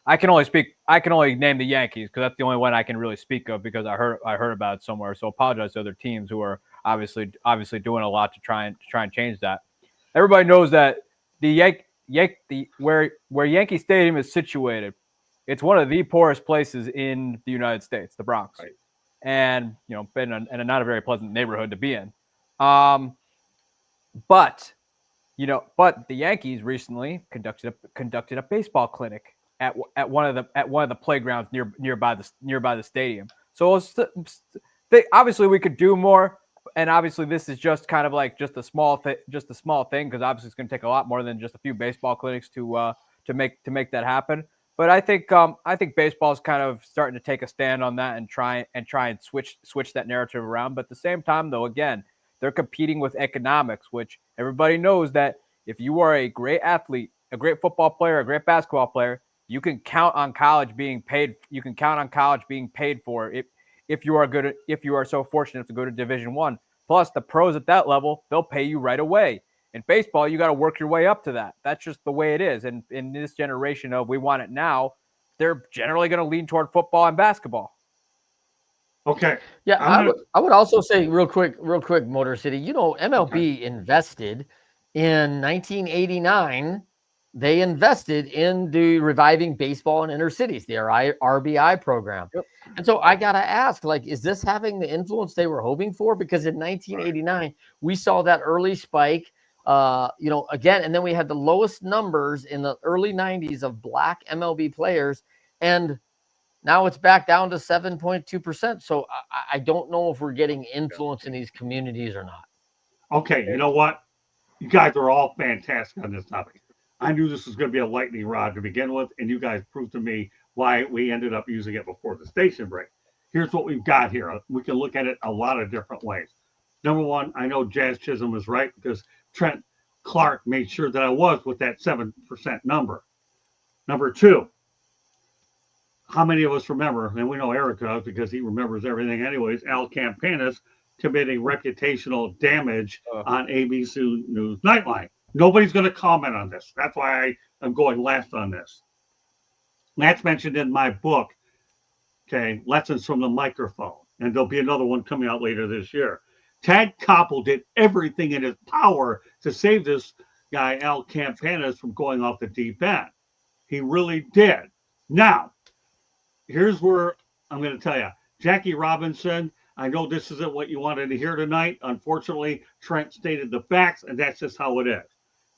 [SPEAKER 5] I can only name the Yankees because that's the only one I can really speak of because I heard about it somewhere. So apologize to other teams who are obviously doing a lot to try and change that. Everybody knows that where Yankee Stadium is situated, it's one of the poorest places in the United States, the Bronx, and been in not a very pleasant neighborhood to be in. But the Yankees recently conducted a baseball clinic at one of the playgrounds nearby the stadium. So obviously we could do more, and obviously this is just kind of like just a small thing because obviously it's going to take a lot more than just a few baseball clinics to make that happen. But I think baseball is kind of starting to take a stand on that and try and switch that narrative around. But at the same time, though, again, they're competing with economics, which everybody knows that if you are a great athlete, a great football player, a great basketball player, you can count on college being paid. You can count on college being paid for if you are so fortunate to go to Division I. Plus, the pros at that level, they'll pay you right away. In baseball, you got to work your way up to that. That's just the way it is. And in this generation of we want it now, they're generally going to lean toward football and basketball.
[SPEAKER 1] Okay.
[SPEAKER 7] Yeah, I would also say real quick, Motor City, MLB invested in 1989. They invested in the reviving baseball in inner cities, the RBI program. Yep. And so I got to ask, is this having the influence they were hoping for? Because in 1989, we saw that early spike, again, and then we had the lowest numbers in the early 90s of black MLB players. And now it's back down to 7.2%. So I don't know if we're getting influence in these communities or not.
[SPEAKER 1] Okay, you know what? You guys are all fantastic on this topic. I knew this was going to be a lightning rod to begin with, and you guys proved to me why we ended up using it before the station break. Here's what we've got here. We can look at it a lot of different ways. Number one, I know Jazz Chisholm was right because Trent Clark made sure that I was with that 7% number. Number two, how many of us remember, and we know Eric does because he remembers everything anyways, Al Campanis committing reputational damage on ABC News Nightline. Nobody's going to comment on this. That's why I'm going last on this. That's mentioned in my book, okay, Lessons from the Microphone. And there'll be another one coming out later this year. Ted Koppel did everything in his power to save this guy, Al Campanis, from going off the deep end. He really did. Now, here's where I'm going to tell you. Jackie Robinson, I know this isn't what you wanted to hear tonight. Unfortunately, Trent stated the facts, and that's just how it is.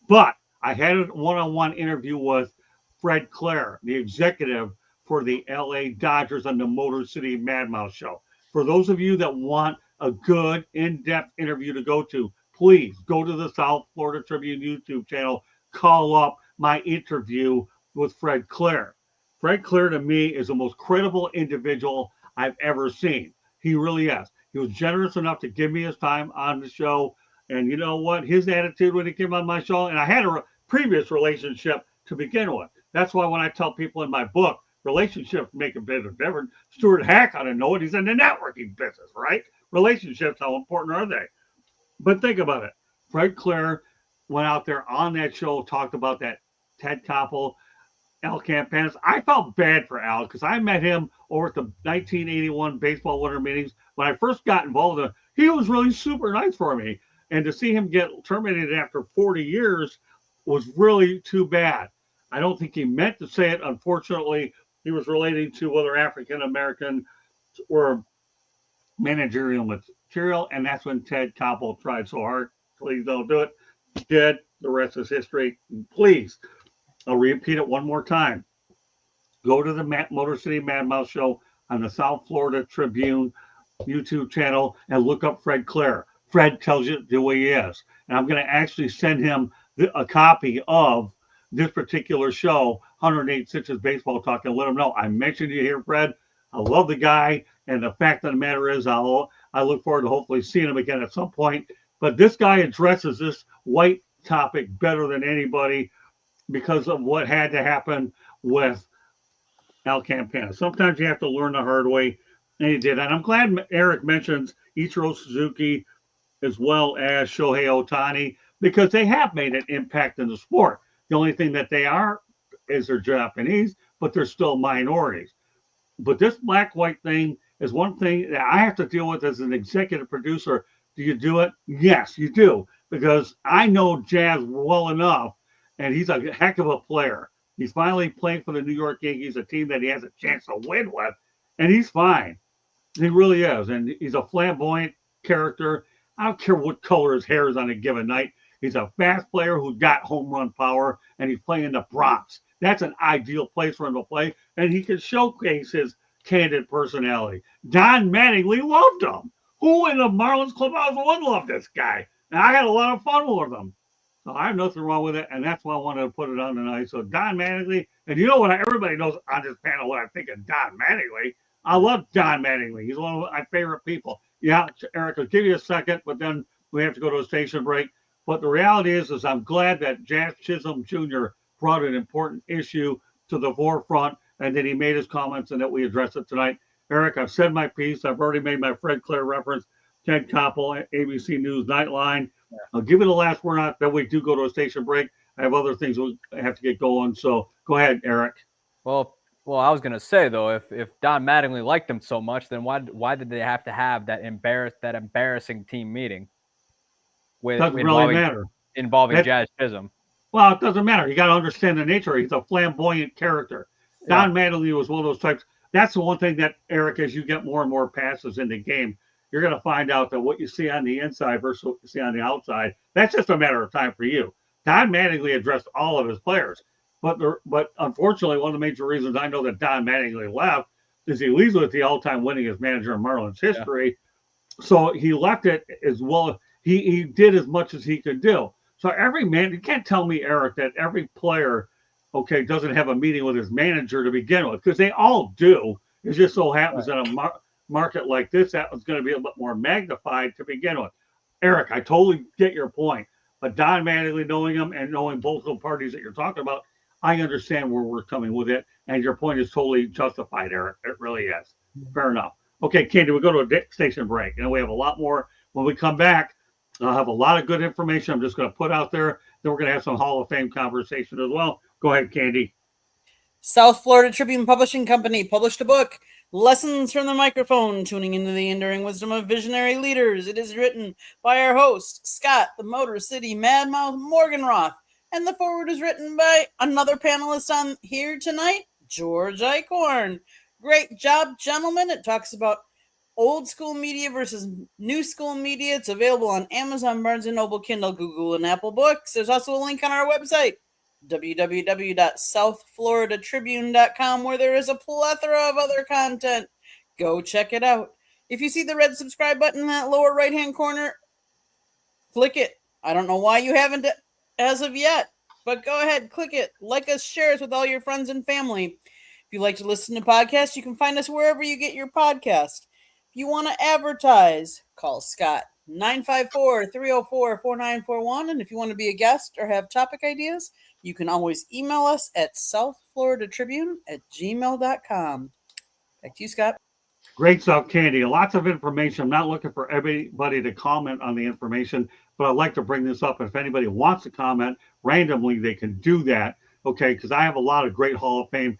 [SPEAKER 1] But I had a one-on-one interview with Fred Clare, the executive for the LA Dodgers on the Motor City Madmouse show. For those of you that want a good, in-depth interview to go to, please go to the South Florida Tribune YouTube channel, call up my interview with Fred Clare. Fred Clare, to me, is the most credible individual I've ever seen. He really is. He was generous enough to give me his time on the show. And you know what? His attitude when he came on my show, and I had a previous relationship to begin with. That's why when I tell people in my book, relationships make a bit of difference. Stuart Hack, I don't know it. He's in the networking business, right? Relationships, how important are they? But think about it. Fred Clare went out there on that show, talked about that Ted Koppel, Al Campanis. I felt bad for Al because I met him over at the 1981 baseball winter meetings. When I first got involved, he was really super nice for me. And to see him get terminated after 40 years was really too bad. I don't think he meant to say it. Unfortunately, he was relating to whether African American were managerial material, and that's when Ted Koppel tried so hard. Please don't do it. He did. The rest is history. Please, I'll repeat it one more time. Go to the Motor City Madmouse show on the South Florida Tribune YouTube channel and look up Fred Clare. Fred tells you the way he is. And I'm going to actually send him a copy of this particular show, 108 Stitches Baseball Talk, and let him know I mentioned you here, Fred. I love the guy. And the fact of the matter is, I look forward to hopefully seeing him again at some point. But this guy addresses this white topic better than anybody because of what had to happen with Al Campanis. Sometimes you have to learn the hard way, and he did. And I'm glad Eric mentions Ichiro Suzuki as well as Shohei Ohtani because they have made an impact in the sport. The only thing that they are is they're Japanese, but they're still minorities. But this black-white thing is one thing that I have to deal with as an executive producer. Do you do it? Yes, you do. Because I know Jazz well enough, and he's a heck of a player. He's finally playing for the New York Yankees, a team that he has a chance to win with, and he's fine. He really is. And he's a flamboyant character. I don't care what color his hair is on a given night. He's a fast player who's got home run power, and he's playing in the Bronx. That's an ideal place for him to play, and he can showcase his candid personality. Don Mattingly loved him. Who in the Marlins clubhouse wouldn't love this guy? And I had a lot of fun with him. So I have nothing wrong with it, and that's why I wanted to put it on tonight. So Don Mattingly, and you know what? Everybody knows on this panel what I think of Don Mattingly. I love Don Mattingly. He's one of my favorite people. Yeah, Eric, I'll give you a second, but then we have to go to a station break. But the reality is I'm glad that Jazz Chisholm Jr. brought an important issue to the forefront, and that he made his comments and that we address it tonight. Eric, I've said my piece. I've already made my Fred Clare reference. Ted Koppel, ABC News Nightline. Yeah. I'll give you the last word on that we do go to a station break. I have other things we have to get going. So go ahead, Eric.
[SPEAKER 5] Well, I was gonna say though, if Don Mattingly liked him so much, then why did they have to have that embarrassing team meeting?
[SPEAKER 1] Doesn't really matter.
[SPEAKER 5] Involving Jazz Chisholm.
[SPEAKER 1] Well, it doesn't matter. You got to understand the nature. He's a flamboyant character. Yeah. Don Mattingly was one of those types. That's the one thing that, Eric, as you get more and more passes in the game, you're going to find out that what you see on the inside versus what you see on the outside, that's just a matter of time for you. Don Mattingly addressed all of his players. But unfortunately, one of the major reasons I know that Don Mattingly left is he leaves with the all-time winningest manager in Marlins history. Yeah. So he left it as well. He did as much as he could do. So every man, you can't tell me, Eric, that every player, okay, doesn't have a meeting with his manager to begin with, because they all do. It just so happens that a market like this, that was going to be a bit more magnified to begin with. Eric, I totally get your point. But Don Mattingly, knowing him and knowing both of the parties that you're talking about, I understand where we're coming with it. And your point is totally justified, Eric. It really is. Fair enough. Okay, Candy, we go to a station break. And we have a lot more. When we come back, I'll have a lot of good information I'm just going to put out there, Then we're going to have some Hall of Fame conversation as well. Go ahead, Candy.
[SPEAKER 9] South Florida Tribune Publishing Company published a book, Lessons from the Microphone, Tuning into the Enduring Wisdom of Visionary Leaders. It is written by our host, Scott, the Motor City Madmouth Morganroth, and the foreword is written by another panelist on here tonight, George Eichhorn. Great job, gentlemen. It talks about old school media versus new school media. It's available on Amazon, Barnes & Noble, Kindle, Google, and Apple Books. There's also a link on our website, www.southfloridatribune.com, where there is a plethora of other content. Go check it out. If you see the red subscribe button in that lower right-hand corner, click it. I don't know why you haven't as of yet, but go ahead, click it. Like us, share us with all your friends and family. If you like to listen to podcasts, you can find us wherever you get your podcast. If you want to advertise, call Scott, 954-304-4941. And if you want to be a guest or have topic ideas, you can always email us at southfloridatribune@gmail.com. Back to you, Scott.
[SPEAKER 1] Great stuff, Candy. Lots of information. I'm not looking for everybody to comment on the information, but I'd like to bring this up. If anybody wants to comment randomly, they can do that. Okay, because I have a lot of great Hall of Fame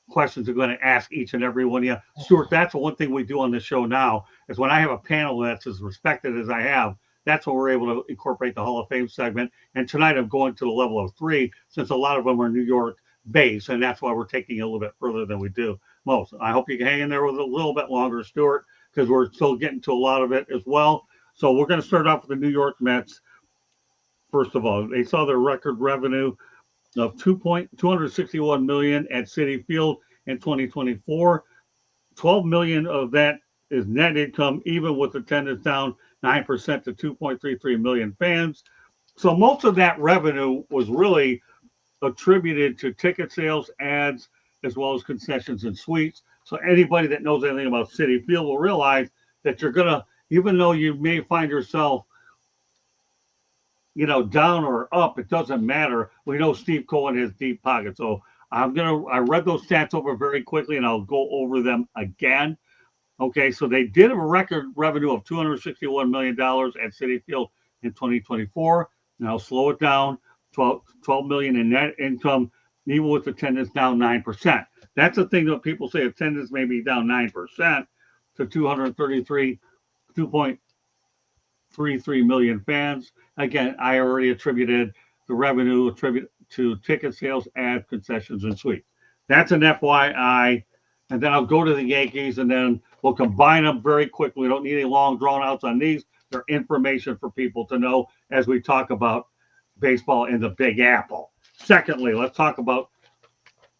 [SPEAKER 1] questions I'm going to ask each and every one of you. Stuart, that's the one thing we do on the show now is when I have a panel that's as respected as I have, that's when we're able to incorporate the Hall of Fame segment. And tonight I'm going to the level of 3 since a lot of them are New York based, and that's why we're taking it a little bit further than we do most. I hope you can hang in there with a little bit longer, Stuart, because we're still getting to a lot of it as well. So we're going to start off with the New York Mets. First of all, they saw their record revenue of $261 million at Citi Field in 2024. 12 million of that is net income, even with attendance down 9% to 2.33 million fans. So most of that revenue was really attributed to ticket sales, ads, as well as concessions and suites. So anybody that knows anything about Citi Field will realize that you're gonna, even though you may find yourself down or up, it doesn't matter. We know Steve Cohen has deep pockets. So I read those stats over very quickly and I'll go over them again. Okay, so they did have a record revenue of $261 million at Citi Field in 2024. Now slow it down, 12 million in net income, even with attendance down 9%. That's the thing that people say attendance may be down 9% to 2.33 million fans. Again, I already attributed the revenue to ticket sales, ad concessions, and suites. That's an FYI. And then I'll go to the Yankees, and then we'll combine them very quickly. We don't need any long drawn outs on these. They're information for people to know as we talk about baseball in the Big Apple. Secondly, let's talk about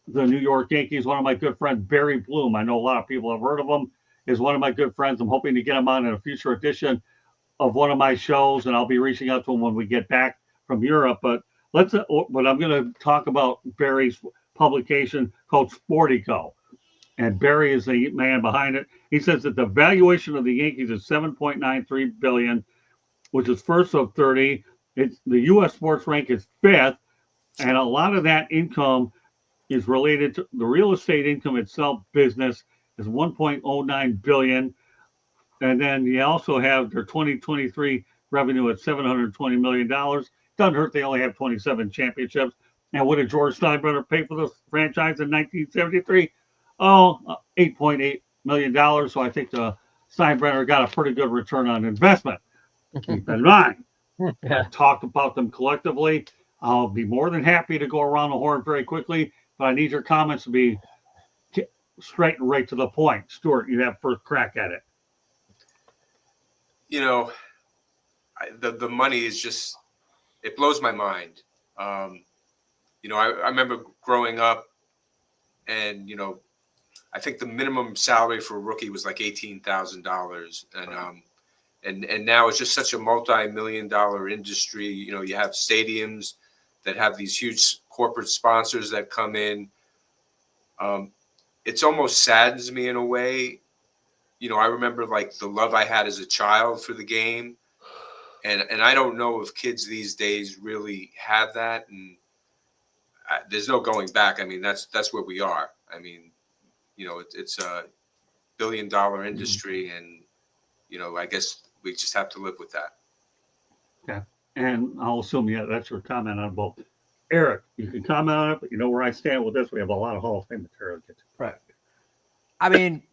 [SPEAKER 1] the New York Yankees. One of my good friends, Barry Bloom, I know a lot of people have heard of him, is one of my good friends. I'm hoping to get him on in a future edition of one of my shows, and I'll be reaching out to him when we get back from Europe. But I'm going to talk about Barry's publication called Sportico. And Barry is the man behind it. He says that the valuation of the Yankees is $7.93 billion, which is first of 30. The U.S. sports rank is 5th, and a lot of that income is related to the real estate income itself. Business is $1.09 billion, and then you also have their 2023 revenue at $720 million. Doesn't hurt they only have 27 championships. And what did George Steinbrenner pay for the franchise in 1973? Oh, $8.8 million. So I think the Steinbrenner got a pretty good return on investment. Keep in mind, I've talked about them collectively. I'll be more than happy to go around the horn very quickly, but I need your comments to be straight and right to the point. Stuart, you have first crack at it.
[SPEAKER 2] The money is just, it blows my mind. I remember growing up and, I think the minimum salary for a rookie was like $18,000. And now it's just such a multi-million-dollar industry. You have stadiums that have these huge corporate sponsors that come in. It's almost saddens me in a way. I remember like the love I had as a child for the game. And I don't know if kids these days really have that. And there's no going back. I mean, that's where we are. I mean, it's a billion-dollar industry, and I guess we just have to live with that.
[SPEAKER 1] Okay. And I'll assume, yeah, that's your comment on both. Eric, you can comment on it, but you know where I stand with this. We have a lot of Hall of Fame material to get to.
[SPEAKER 5] Right. I mean,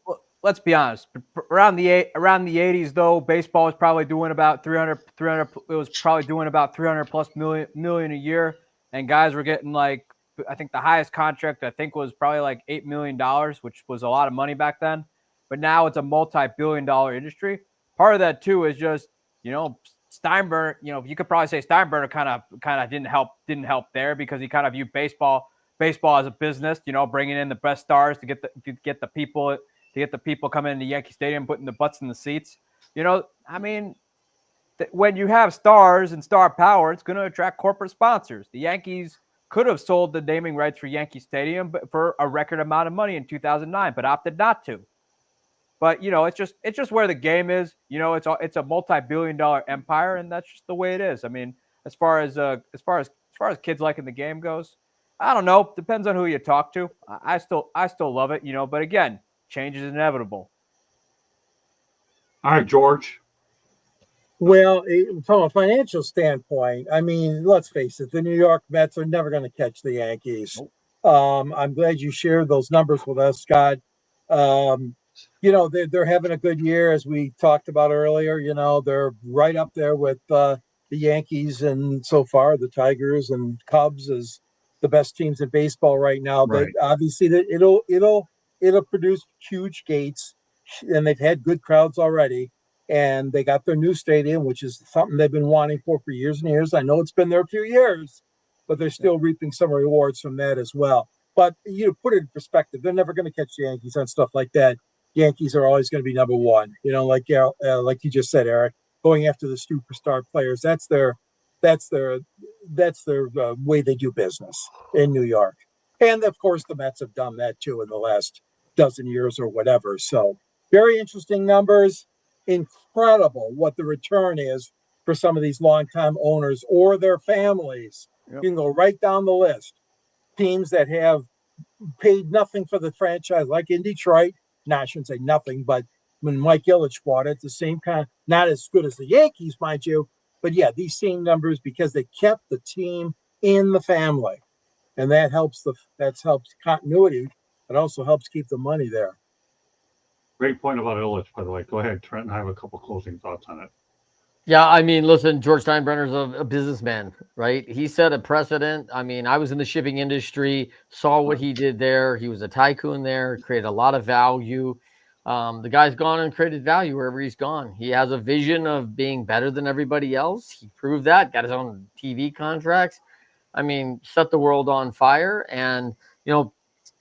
[SPEAKER 5] let's be honest. Around the 80s, though, baseball was probably doing about 300. It was probably doing about 300 plus million a year, and guys were getting like, I think the highest contract I think was probably like $8 million, which was a lot of money back then. But now it's a multi-billion-dollar industry. Part of that too is just, you know, Steinbrenner. You know, you could probably say Steinbrenner kind of didn't help there because he kind of viewed baseball as a business, you know, bringing in the best stars to get the people coming into Yankee Stadium, putting the butts in the seats. You know, I mean, when you have stars and star power, it's going to attract corporate sponsors. The Yankees could have sold the naming rights for Yankee Stadium for a record amount of money in 2009, but opted not to. But you know, it's just where the game is. You know, it's a multi-billion-dollar empire, and that's just the way it is. I mean, as far as kids liking the game goes, I don't know. Depends on who you talk to. I still love it, you know. But again, change is inevitable.
[SPEAKER 1] All right, George.
[SPEAKER 6] Well, from a financial standpoint, I mean, let's face it, the New York Mets are never going to catch the Yankees.
[SPEAKER 5] Nope.
[SPEAKER 6] I'm glad you shared those numbers with us, Scott. You know, they're having a good year, as we talked about earlier. You know, they're right up there with the Yankees, and so far the Tigers and Cubs as the best teams in baseball right now.
[SPEAKER 1] Right.
[SPEAKER 6] But obviously, that it'll produce huge gates, and they've had good crowds already. And they got their new stadium, which is something they've been wanting for years and years. I know it's been there a few years, but they're still reaping some rewards from that as well. But you put it in perspective, they're never going to catch the Yankees on stuff like that. Yankees are always going to be number one. You know, like you just said, Eric, going after the superstar players. That's their way they do business in New York. And of course, the Mets have done that too in the last dozen years or whatever. So very interesting numbers. Incredible what the return is for some of these longtime owners or their families.
[SPEAKER 5] Yep.
[SPEAKER 6] You can go right down the list. Teams that have paid nothing for the franchise, like in Detroit. Now, I shouldn't say nothing, but when Mike Ilitch bought it, the same kind, not as good as the Yankees, mind you, but yeah, these same numbers because they kept the team in the family, and that helps continuity. It also helps keep the money there.
[SPEAKER 1] Great point about Illich, by the way. Go ahead, Trent. I have a couple closing thoughts on it.
[SPEAKER 7] Yeah, I mean, listen, George Steinbrenner's a businessman, right? He set a precedent. I mean, I was in the shipping industry, saw what he did there. He was a tycoon there, created a lot of value. The guy's gone and created value wherever he's gone. He has a vision of being better than everybody else. He proved that, got his own TV contracts. I mean, set the world on fire and, you know,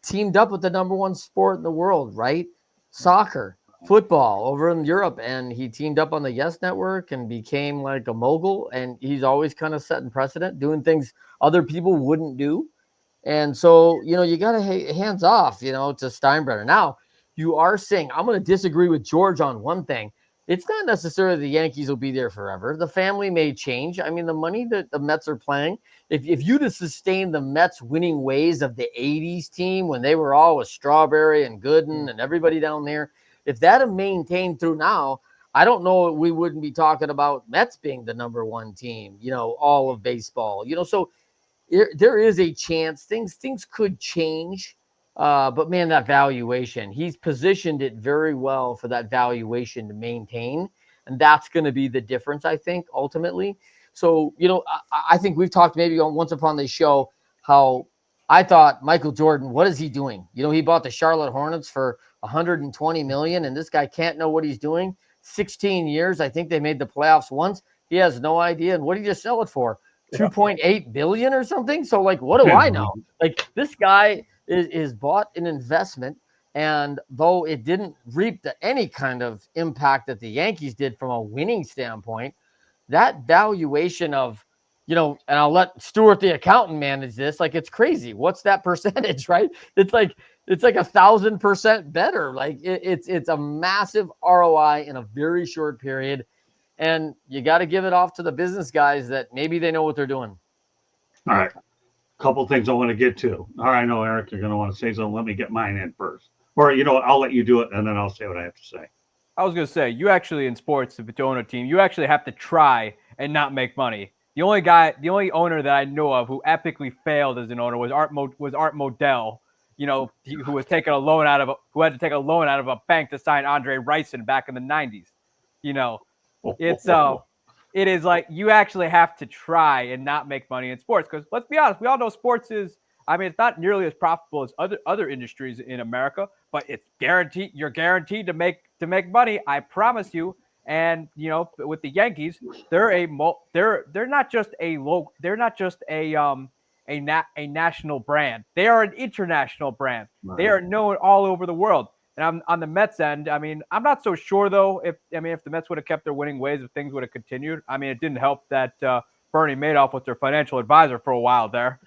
[SPEAKER 7] teamed up with the number one sport in the world, right? Soccer, football over in Europe. And he teamed up on the Yes Network and became like a mogul. And he's always kind of setting precedent, doing things other people wouldn't do. And so, you know, you got to hands off, you know, to Steinbrenner. Now, you are saying, I'm going to disagree with George on one thing. It's not necessarily the Yankees will be there forever. The family may change. I mean, the money that the Mets are playing, if you to sustain the Mets winning ways of the 80s team when they were all with Strawberry and Gooden and everybody down there, if that had maintained through now, I don't know, we wouldn't be talking about Mets being the number one team, you know, all of baseball, you know, so there is a chance things could change. But man, that valuation, he's positioned it very well for that valuation to maintain. And that's going to be the difference, I think, ultimately. So, you know, I think we've talked maybe once upon this show how I thought Michael Jordan, what is he doing? You know, he bought the Charlotte Hornets for $120 million, and this guy can't know what he's doing. 16 years. I think they made the playoffs once. He has no idea. And what did you sell it for? 2.8 billion or something. So like, what do I know? Like this guy is bought an investment, and though it didn't reap any kind of impact that the Yankees did from a winning standpoint, that valuation of, you know, and I'll let Stuart the accountant manage this. Like it's crazy. What's that percentage, right? It's like 1,000% better. Like it's a massive ROI in a very short period. And you got to give it off to the business guys that maybe they know what they're doing.
[SPEAKER 1] All right. Couple things I want to get to. All right, I know, Eric, you're going to want to say something. Let me get mine in first. Or, you know, I'll let you do it, and then I'll say what I have to say.
[SPEAKER 5] I was going to say, you actually, in sports, if you own a team, you actually have to try and not make money. The only owner that I know of who epically failed as an owner was Art Modell. Who was taking a loan who had to take a loan out of a bank to sign Andre Rison back in the '90s. It's it is like you actually have to try and not make money in sports because let's be honest, we all know sports is. I mean, it's not nearly as profitable as other industries in America, but it's guaranteed. You're guaranteed to make money. I promise you. And with the Yankees, they're not just a national brand. They are an international brand.
[SPEAKER 1] Right.
[SPEAKER 5] They are known all over the world. And I'm on the Mets end. I mean, I'm not so sure though. If the Mets would have kept their winning ways, if things would have continued. I mean, it didn't help that Bernie Madoff was their financial advisor for a while there.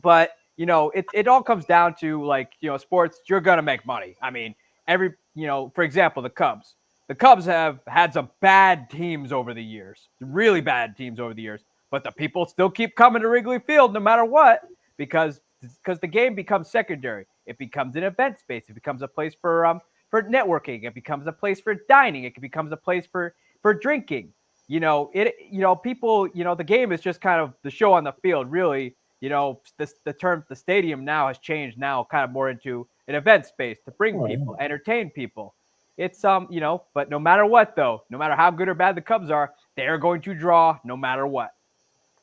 [SPEAKER 5] But it all comes down to sports. You're gonna make money. I mean, for example, the Cubs. The Cubs have had some bad teams over the years, really bad teams over the years. But the people still keep coming to Wrigley Field no matter what because the game becomes secondary. It becomes an event space. It becomes a place for networking. It becomes a place for dining. It becomes a place for drinking. People. The game is just kind of the show on the field. Really, the stadium now has changed now kind of more into an event space to bring people, entertain people. It's but no matter what though, no matter how good or bad the Cubs are, they are going to draw no matter what.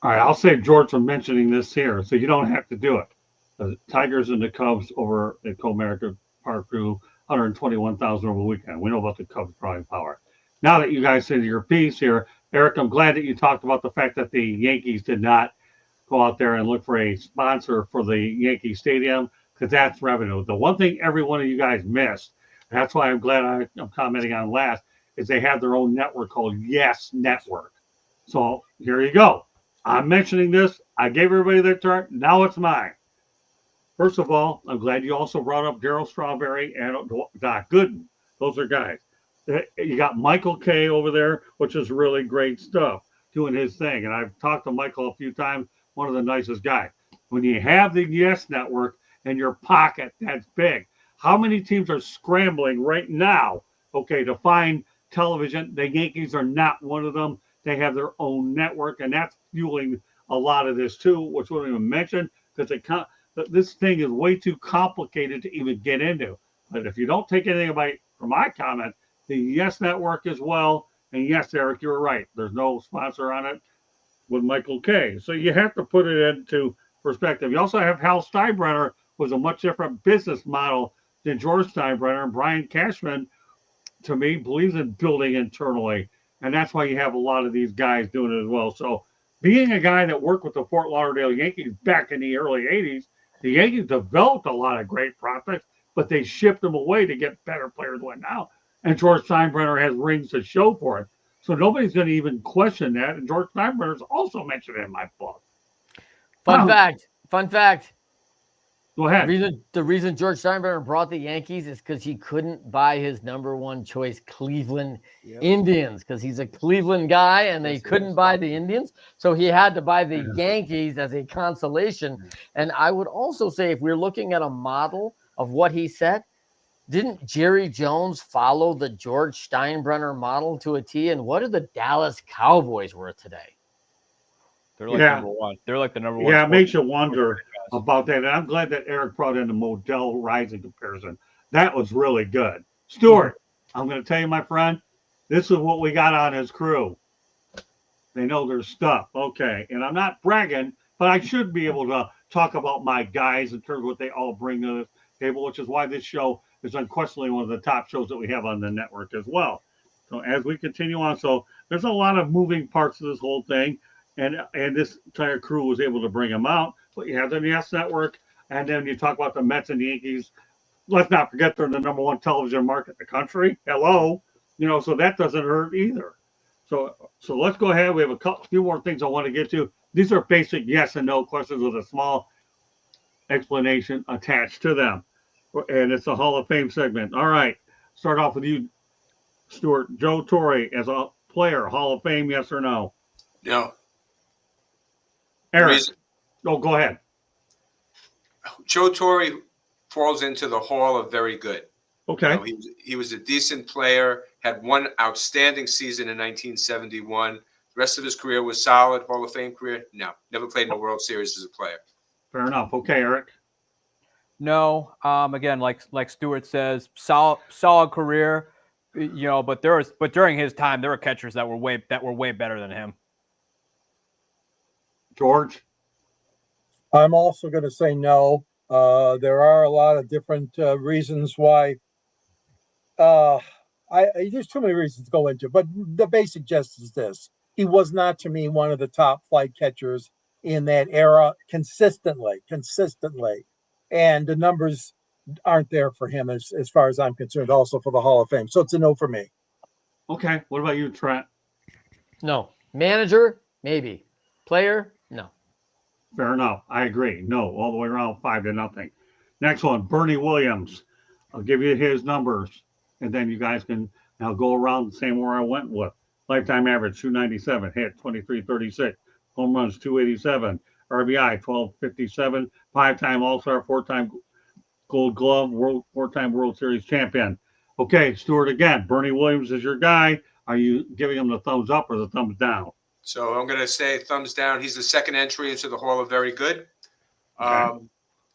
[SPEAKER 1] All right, I'll save George from mentioning this here, so you don't have to do it. The Tigers and the Cubs over at Comerica Park drew 121,000 over the weekend. We know about the Cubs drawing power. Now that you guys said your piece here, Eric, I'm glad that you talked about the fact that the Yankees did not go out there and look for a sponsor for the Yankee Stadium because that's revenue. The one thing every one of you guys missed, that's why I'm glad I'm commenting on last, is they have their own network called Yes Network. So here you go. I'm mentioning this. I gave everybody their turn. Now it's mine. First of all, I'm glad you also brought up Darryl Strawberry and Doc Gooden. Those are guys. You got Michael K over there, which is really great stuff, doing his thing. And I've talked to Michael a few times, one of the nicest guys. When you have the Yes Network in your pocket, that's big. How many teams are scrambling right now, to find television? The Yankees are not one of them. They have their own network, and that's fueling a lot of this too, which we don't even mention because this thing is way too complicated to even get into. But if you don't take anything away from my comment, the Yes Network as well. And yes, Eric, you were right. There's no sponsor on it with Michael K. So you have to put it into perspective. You also have Hal Steinbrenner, was a much different business model than George Steinbrenner. And Brian Cashman, to me, believes in building internally. And that's why you have a lot of these guys doing it as well. So being a guy that worked with the Fort Lauderdale Yankees back in the early 80s, the Yankees developed a lot of great prospects, but they shipped them away to get better players than now. And George Steinbrenner has rings to show for it. So nobody's going to even question that. And George Steinbrenner is also mentioned in my book.
[SPEAKER 7] Fun fact.
[SPEAKER 1] Go ahead.
[SPEAKER 7] The reason George Steinbrenner brought the Yankees is because he couldn't buy his number one choice Cleveland Indians because he's a Cleveland guy and they couldn't buy the Indians. So he had to buy the Yankees as a consolation. And I would also say if we're looking at a model of what he said, didn't Jerry Jones follow the George Steinbrenner model to a T? And what are the Dallas Cowboys worth today?
[SPEAKER 5] They're like number one. They're like the number one.
[SPEAKER 1] Yeah, it makes you wonder about that. And I'm glad that Eric brought in the Modell Rising comparison. That was really good. Stuart, I'm going to tell you, my friend, this is what we got on his crew. They know their stuff. Okay. And I'm not bragging, but I should be able to talk about my guys in terms of what they all bring to the table, which is why this show is unquestionably one of the top shows that we have on the network as well. So as we continue on, so there's a lot of moving parts to this whole thing. And this entire crew was able to bring them out. But you have the Yes Network, and then you talk about the Mets and the Yankees. Let's not forget they're the number one television market in the country. Hello, so that doesn't hurt either. So let's go ahead. We have a few more things I want to get to. These are basic yes and no questions with a small explanation attached to them, and it's a Hall of Fame segment. All right, start off with you, Stuart. Joe Torre as a player, Hall of Fame, yes or no?
[SPEAKER 2] No.
[SPEAKER 1] Eric. Go ahead.
[SPEAKER 2] Joe Torre falls into the Hall of Very Good.
[SPEAKER 1] Okay.
[SPEAKER 2] He was a decent player, had one outstanding season in 1971, Rest of his career was solid. Hall of Fame career? No. Never played in a World Series as a player.
[SPEAKER 1] Fair enough. Okay, Eric.
[SPEAKER 5] No. Again, like Stuart says, solid career. But during his time, there were catchers that were way better than him.
[SPEAKER 1] George.
[SPEAKER 6] I'm also going to say no. There are a lot of different reasons why. There's too many reasons to go into, but the basic gist is this: he was not, to me, one of the top flight catchers in that era consistently, and the numbers aren't there for him as far as I'm concerned. Also for the Hall of Fame, so it's a no for me.
[SPEAKER 1] Okay. What about you, Trent?
[SPEAKER 7] No. Manager, maybe. Player, no.
[SPEAKER 1] Fair enough. I agree. No, all the way around, 5-0. Next one, Bernie Williams. I'll give you his numbers, and then you guys can now go around the same where I went with. Lifetime average 297, hit 2336, home runs 287, RBI 1257, 5-time All-Star, 4-time Gold Glove, 4-time World Series champion. Okay, Stuart, again, Bernie Williams is your guy. Are you giving him the thumbs up or the thumbs down?
[SPEAKER 2] So I'm going to say thumbs down. He's the second entry into the Hall of Very Good.
[SPEAKER 1] Okay.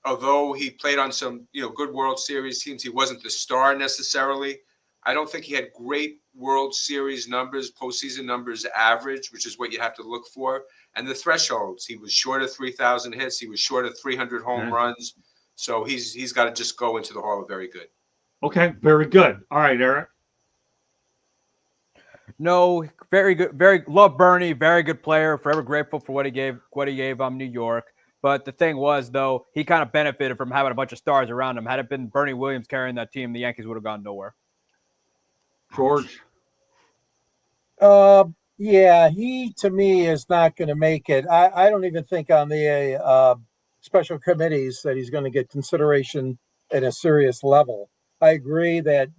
[SPEAKER 2] Although he played on some, good World Series teams, he wasn't the star necessarily. I don't think he had great World Series numbers, postseason numbers average, which is what you have to look for. And the thresholds, he was short of 3,000 hits. He was short of 300 home runs. So he's got to just go into the Hall of Very Good.
[SPEAKER 1] Okay, very good. All right, Eric.
[SPEAKER 5] No, very good. Love Bernie. Very good player. Forever grateful for what he gave New York. But the thing was, though, he kind of benefited from having a bunch of stars around him. Had it been Bernie Williams carrying that team, the Yankees would have gone nowhere.
[SPEAKER 1] George.
[SPEAKER 6] Yeah, he to me is not going to make it. I don't even think on the special committees that he's going to get consideration at a serious level. I agree that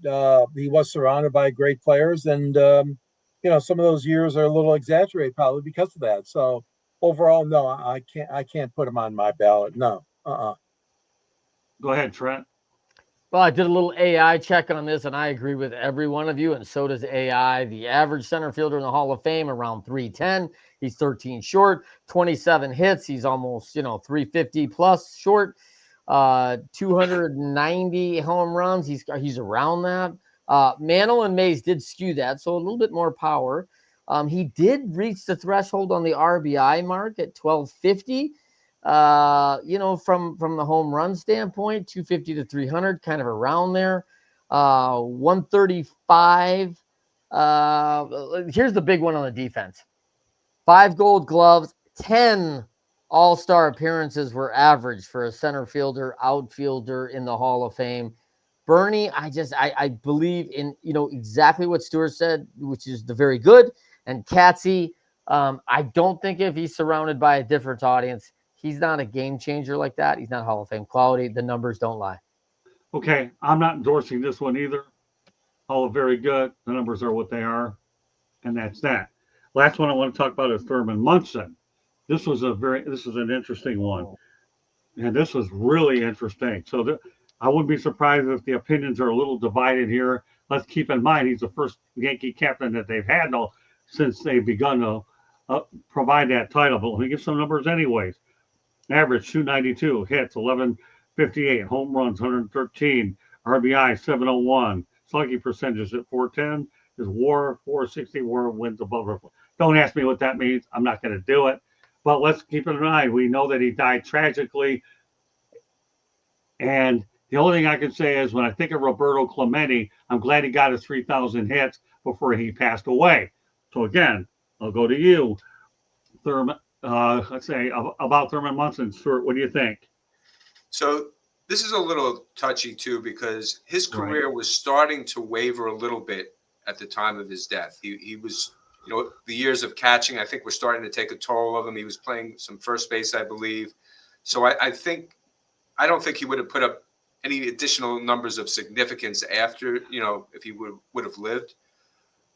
[SPEAKER 6] he was surrounded by great players, and some of those years are a little exaggerated probably because of that. So overall, no, I can't put him on my ballot. No.
[SPEAKER 1] Go ahead, Trent.
[SPEAKER 7] Well, I did a little AI check on this, and I agree with every one of you, and so does AI. The average center fielder in the Hall of Fame around 310. He's 13 short, 27 hits. He's almost, 350 plus short. 290 home runs. He's around that. Mantle and Mays did skew that, so a little bit more power. He did reach the threshold on the RBI mark at 1250. From the home run standpoint, 250 to 300, kind of around there. 135. Here's the big one on the defense. 5 Gold Gloves, 10 All-Star appearances were average for a center fielder, outfielder in the Hall of Fame. Bernie, I believe in, exactly what Stuart said, which is the very good. And Katsy, I don't think if he's surrounded by a different audience, he's not a game changer like that. He's not Hall of Fame quality. The numbers don't lie.
[SPEAKER 1] Okay, I'm not endorsing this one either. All very good. The numbers are what they are, and that's that. Last one I want to talk about is Thurman Munson. This is an interesting one, and this was really interesting. So I wouldn't be surprised if the opinions are a little divided here. Let's keep in mind he's the first Yankee captain that they've had since they've begun to provide that title. But let me give some numbers anyways. Average 292, hits 1158, home runs 113, RBI 701, slugging percentage at 410, his WAR 460, WAR wins above. Don't ask me what that means. I'm not going to do it. But let's keep in mind, we know that he died tragically. And the only thing I can say is when I think of Roberto Clemente, I'm glad he got his 3,000 hits before he passed away. So again, I'll go to you, Thurman. Let's say about Thurman Munson. Stuart, what do you think?
[SPEAKER 2] So this is a little touchy too, because his career was starting to waver a little bit at the time of his death. He was, the years of catching, I think, were starting to take a toll of him. He was playing some first base, I believe. So I don't think he would have put up any additional numbers of significance after, if he would have lived.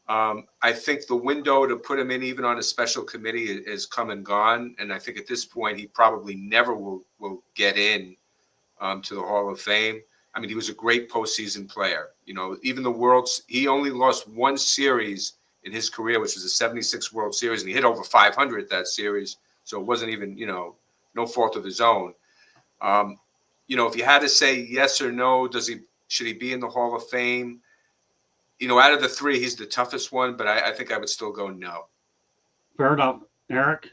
[SPEAKER 2] I think the window to put him in even on a special committee is come and gone. And I think at this point, he probably never will get in to the Hall of Fame. I mean, he was a great postseason player. Even the he only lost one series in his career, which was the 76 World Series, and he hit over 500 that series. So it wasn't even, no fault of his own. If you had to say yes or no, should he be in the Hall of Fame? Out of the three, he's the toughest one, but I think I would still go no.
[SPEAKER 1] Fair enough. Eric?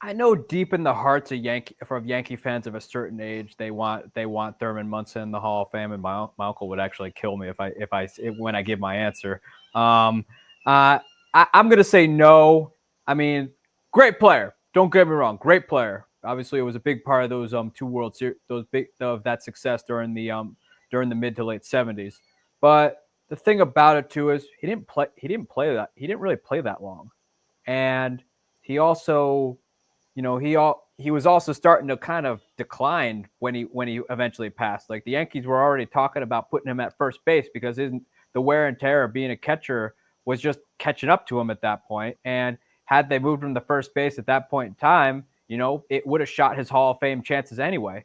[SPEAKER 5] I know deep in the hearts of Yankee fans of a certain age, they want Thurman Munson in the Hall of Fame, and my uncle would actually kill me when I give my answer. I'm gonna say no. I mean, great player. Don't get me wrong, great player. Obviously, it was a big part of those 2 World Series, of that success during the mid to late 70s. But the thing about it too is he didn't really play that long, and he also. He was also starting to kind of decline when he eventually passed. Like the Yankees were already talking about putting him at first base because the wear and tear of being a catcher was just catching up to him at that point. And had they moved him to first base at that point in time, it would have shot his Hall of Fame chances anyway.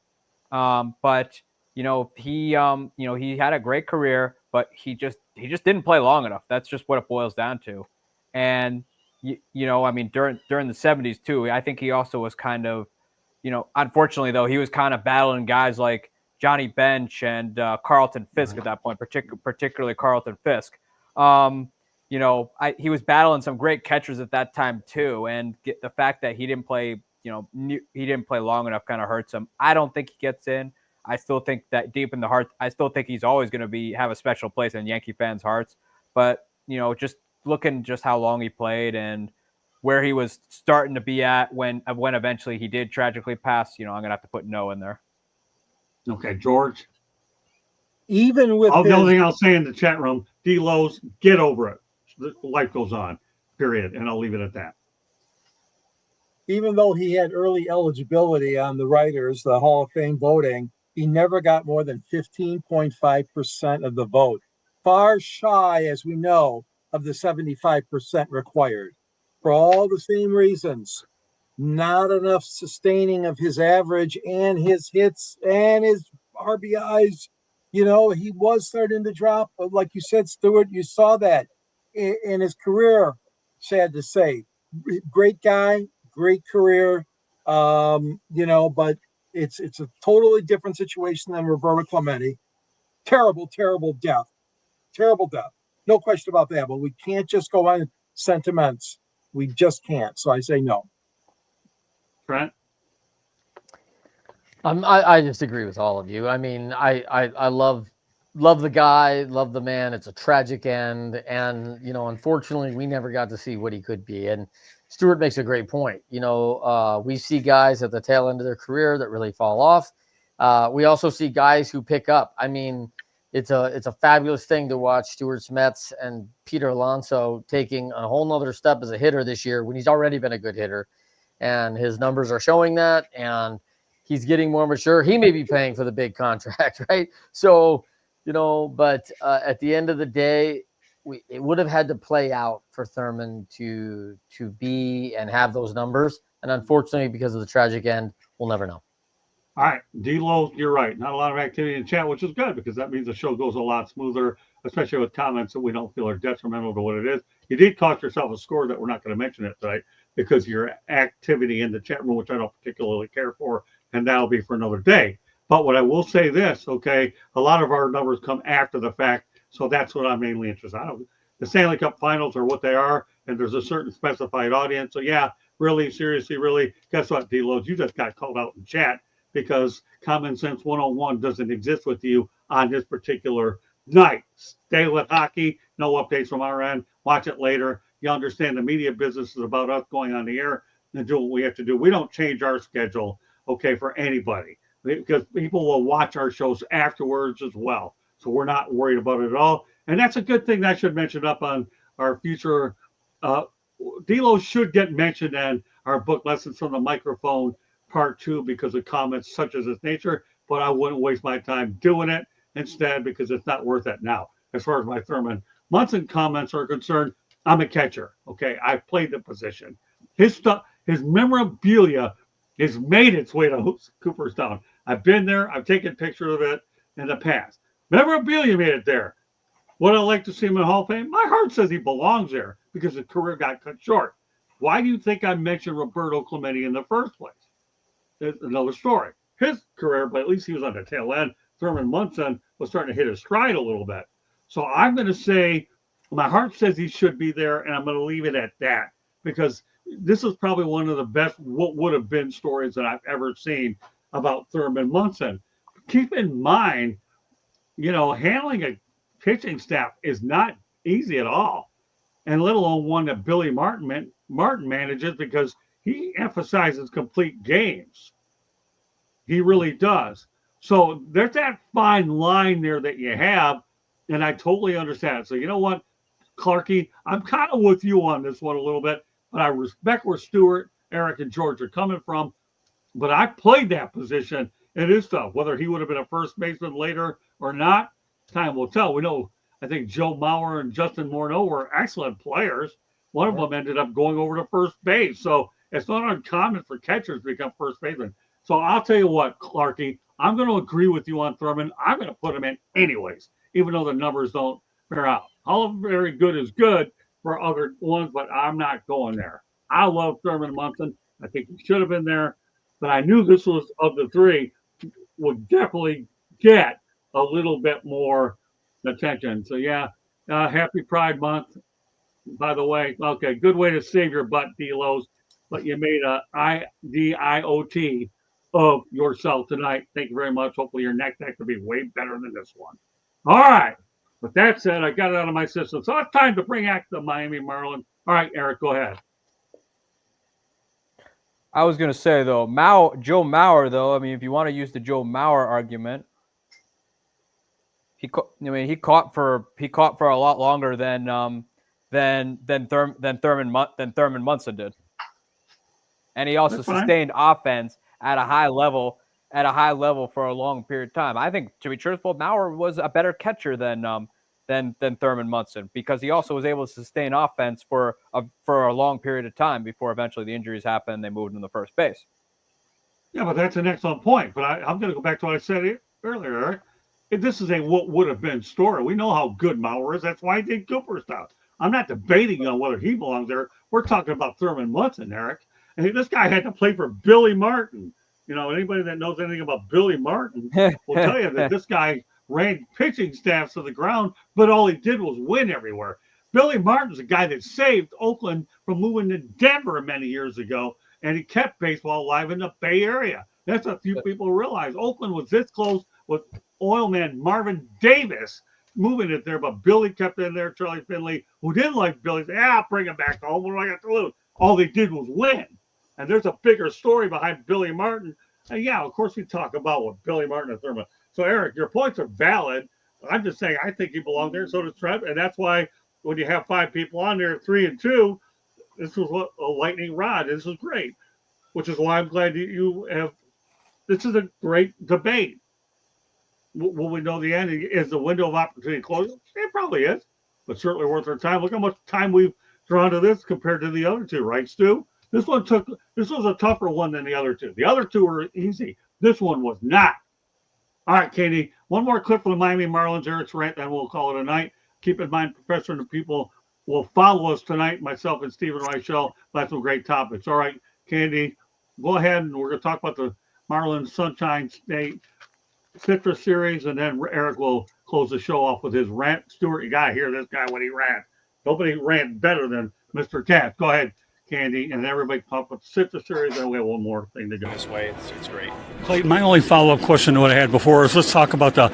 [SPEAKER 5] But he had a great career, but he just didn't play long enough. That's just what it boils down to. And I mean, during the 70s too, I think he also was kind of, unfortunately though, he was kind of battling guys like Johnny Bench and Carlton Fisk at that point, particularly Carlton Fisk. He was battling some great catchers at that time too, and the fact that he didn't play long enough kind of hurts him. I don't think he gets in. I still think that deep in the heart, I still think he's always going to have a special place in Yankee fans' hearts. But just looking just how long he played and where he was starting to be at when eventually he did tragically pass, I'm going to have to put no in there.
[SPEAKER 1] Okay, George?
[SPEAKER 6] Even with
[SPEAKER 1] the only thing I'll say in the chat room, D-Lowe's, get over it. Life goes on, period. And I'll leave it at that.
[SPEAKER 6] Even though he had early eligibility on the writers, the Hall of Fame voting, he never got more than 15.5% of the vote. Far shy, as we know, of the 75% required. For all the same reasons. Not enough sustaining of his average and his hits and his RBIs. He was starting to drop. But like you said, Stuart, you saw that in his career, sad to say. Great guy, great career. But it's a totally different situation than Roberto Clemente. Terrible, terrible death. Terrible death. No question about that. But we can't just go on sentiments. We just can't. So I say no.
[SPEAKER 1] Trent?
[SPEAKER 7] I just agree with all of you. I mean, I love the guy, love the man. It's a tragic end, and unfortunately, we never got to see what he could be. And Stuart makes a great point. We see guys at the tail end of their career that really fall off. We also see guys who pick up. I mean, it's a fabulous thing to watch Stuart Smets and Peter Alonso taking a whole nother step as a hitter this year when he's already been a good hitter, and his numbers are showing that. And he's getting more mature. He may be paying for the big contract, right? So, but at the end of the day, it would have had to play out for Thurman to be and have those numbers. And unfortunately, because of the tragic end, we'll never know.
[SPEAKER 1] All right, D-Lo, you're right. Not a lot of activity in chat, which is good because that means the show goes a lot smoother, especially with comments that we don't feel are detrimental to what it is. You did cost yourself a score that we're not going to mention it tonight because of your activity in the chat room, which I don't particularly care for, and that'll be for another day. But what I will say this, okay, a lot of our numbers come after the fact, so that's what I'm mainly interested in. The Stanley Cup Finals are what they are, and there's a certain specified audience. So, yeah, really, seriously, really, guess what, D-Lo? You just got called out in chat because Common Sense 101 doesn't exist with you on this particular night. Stay with hockey. No updates from our end. Watch it later. You understand the media business is about us going on the air and doing what we have to do. We don't change our schedule, okay, for anybody because people will watch our shows afterwards as well. So we're not worried about it at all. And that's a good thing that I should mention up on our future. D-Lo should get mentioned in our book Lessons from the Microphone Part 2 because of comments such as this nature, but I wouldn't waste my time doing it instead because it's not worth it now. As far as my Thurman Munson comments are concerned, I'm a catcher. Okay, I've played the position. His stuff, his memorabilia has made its way to Cooperstown. I've been there. I've taken pictures of it in the past. Memorabilia made it there. Would I like to see him in Hall of Fame? My heart says he belongs there because his career got cut short. Why do you think I mentioned Roberto Clemente in the first place? There's another story. His career, but at least he was on the tail end. Thurman Munson was starting to hit his stride a little bit. So I'm going to say my heart says he should be there, and I'm going to leave it at that because this is probably one of the best what would have been stories that I've ever seen about Thurman Munson. Keep in mind, handling a pitching staff is not easy at all, and let alone one that Billy Martin manages because he emphasizes complete games. He really does. So there's that fine line there that you have, and I totally understand. So you know what, Clarky, I'm kind of with you on this one a little bit, but I respect where Stuart, Eric, and George are coming from. But I played that position. It is tough. Whether he would have been a first baseman later or not, time will tell. We know, I think Joe Mauer and Justin Morneau were excellent players. One of them ended up going over to first base. So it's not uncommon for catchers to become first baseman. So I'll tell you what, Clarky, I'm going to agree with you on Thurman. I'm going to put him in anyways, even though the numbers don't bear out. All very good is good for other ones, but I'm not going there. I love Thurman Munson. I think he should have been there, but I knew this was, of the three, would definitely get a little bit more attention. So, yeah, happy Pride Month, by the way. Okay, good way to save your butt, D-Los, but you made a IDIOT of yourself tonight. Thank you very much. Hopefully your next act will be way better than this one. All right. With that said, I got it out of my system. So it's time to bring back the Miami Marlins. All right, Eric, go ahead.
[SPEAKER 5] I was going to say, though, Joe Mauer, though, I mean, if you want to use the Joe Mauer argument, he caught for a lot longer than Thurman Munson did. And he also sustained offense at a high level for a long period of time. I think, to be truthful, Mauer was a better catcher than Thurman Munson because he also was able to sustain offense for a long period of time before eventually the injuries happened and they moved him to first base.
[SPEAKER 1] Yeah, but that's an excellent point. But I'm going to go back to what I said earlier, Eric. This is a what would have been story. We know how good Mauer is. That's why he did Cooper stuff. I'm not debating on whether he belongs there. We're talking about Thurman Munson, Eric. And this guy had to play for Billy Martin. Anybody that knows anything about Billy Martin will tell you that this guy ran pitching staffs to the ground, but all he did was win everywhere. Billy Martin's a guy that saved Oakland from moving to Denver many years ago, and he kept baseball alive in the Bay Area. That's what few people realize. Oakland was this close with oil man Marvin Davis moving it there, but Billy kept in there. Charlie Finley, who didn't like Billy, said, I'll bring him back home. What do I got to lose? All they did was win. And there's a bigger story behind Billy Martin. And yeah, of course we talk about what Billy Martin and Thurman. So Eric, your points are valid. I'm just saying I think he belonged there. So does Trev, and that's why when you have 5 people on there, 3 and 2, this was a lightning rod. This is great, which is why I'm glad you have. This is a great debate. Will we know the end? Is the window of opportunity closed? It probably is, but certainly worth our time. Look how much time we've drawn to this compared to the other two, right, Stu? This was a tougher one than the other two. The other two were easy. This one was not. All right, Katie, one more clip from the Miami Marlins, Eric's rant, and we'll call it a night. Keep in mind, Professor and the people will follow us tonight, myself and Stephen Reichel. That's some great topics. All right, Candy, go ahead, and we're going to talk about the Marlins Sunshine State Citrus Series, and then Eric will close the show off with his rant. Stuart, you got to hear this guy when he rants. Nobody ran better than Mr. Katz. Go ahead, Candy, and everybody talk about the Citrus Series, and we have one more thing to go.
[SPEAKER 10] This way, it's great.
[SPEAKER 3] Clayton, my only follow-up question to what I had before is let's talk about the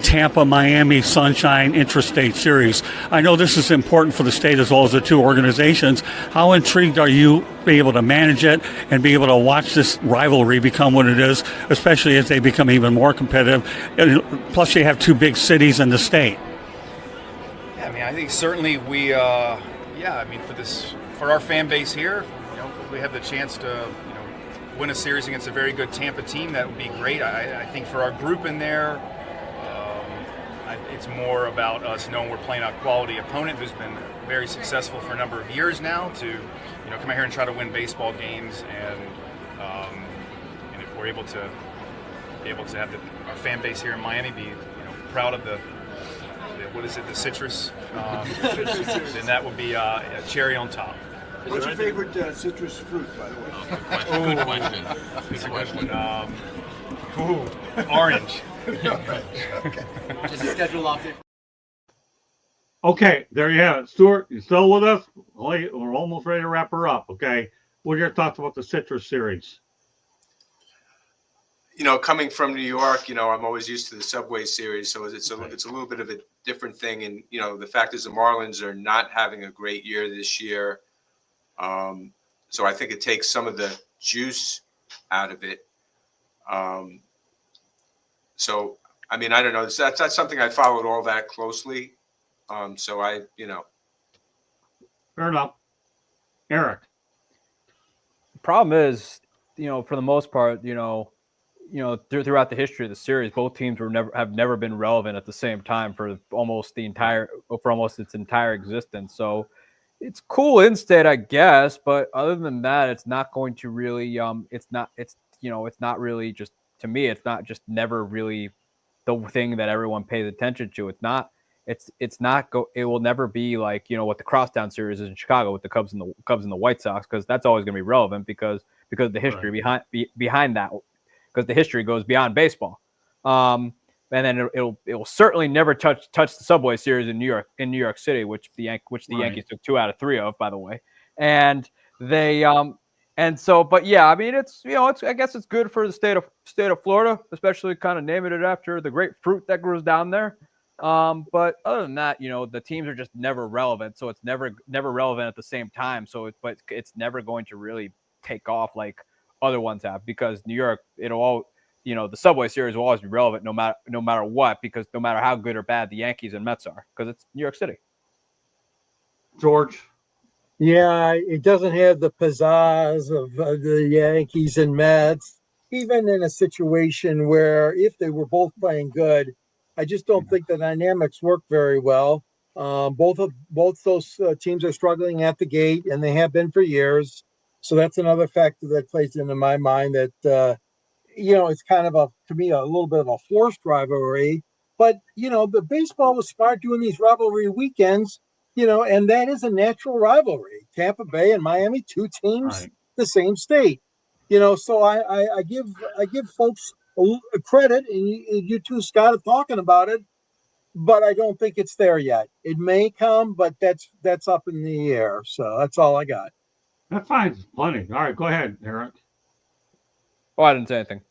[SPEAKER 3] Tampa, Miami, Sunshine Intrastate Series. I know this is important for the state as well as the two organizations. How intrigued are you be able to manage it and be able to watch this rivalry become what it is, especially as they become even more competitive? And plus, you have 2 big cities in the state.
[SPEAKER 10] Yeah, I mean, I think certainly for our fan base here, we have the chance to, win a series against a very good Tampa team. That would be great. I think for our group in there, it's more about us knowing we're playing a quality opponent who's been very successful for a number of years now to, come out here and try to win baseball games. And if we're able to have our fan base here in Miami be, proud of the what is it, the citrus, then that would be a cherry on top.
[SPEAKER 11] What's your favorite citrus fruit, by the way?
[SPEAKER 10] Good question. Good question. Orange.
[SPEAKER 11] Just schedule off it.
[SPEAKER 1] Okay, there you have it. Stuart, you still with us? We're almost ready to wrap her up. Okay, what are your thoughts about the citrus series?
[SPEAKER 2] Coming from New York, I'm always used to the Subway series, so it's a little bit of a different thing. And the fact is the Marlins are not having a great year this year, so I think it takes some of the juice out of it. So I mean, I don't know. That's not something I followed all that closely. So
[SPEAKER 1] Fair enough. Eric.
[SPEAKER 5] The problem is, for the most part, throughout the history of the series, both teams have never been relevant at the same time for almost its entire existence. So it's cool instead, I guess, but other than that, it's not going to really it's not really just, to me, it's not just never really the thing that everyone pays attention to. It will never be like, what the crosstown series is in Chicago with the Cubs and the White Sox, because that's always going to be relevant because of the history behind that, because the history goes beyond baseball. And then it will certainly never touch the Subway series in New York City, which the Yankees took 2 out of 3 of, by the way. And they but yeah, I mean, it's I guess it's good for the state of Florida, especially kind of naming it after the great fruit that grows down there. But other than that, the teams are just never relevant, so it's never relevant at the same time. So it's never going to really take off like other ones have, because New York, the Subway series will always be relevant no matter what, because no matter how good or bad the Yankees and Mets are, because it's New York City.
[SPEAKER 1] George.
[SPEAKER 6] Yeah, it doesn't have the pizzazz of the Yankees and Mets, even in a situation where if they were both playing good, I just don't think the dynamics work very well. Both those teams are struggling at the gate, and they have been for years. So that's another factor that plays into my mind that, it's kind of to me, a little bit of a forced rivalry. But, the baseball was smart doing these rivalry weekends, and that is a natural rivalry. Tampa Bay and Miami, 2 teams, the same state. So I give folks a credit, and you two, Scott, are talking about it, but I don't think it's there yet. It may come, but that's up in the air. So that's all I got.
[SPEAKER 1] That's fine. Plenty. All right, go ahead, Eric.
[SPEAKER 5] Oh, I didn't say anything.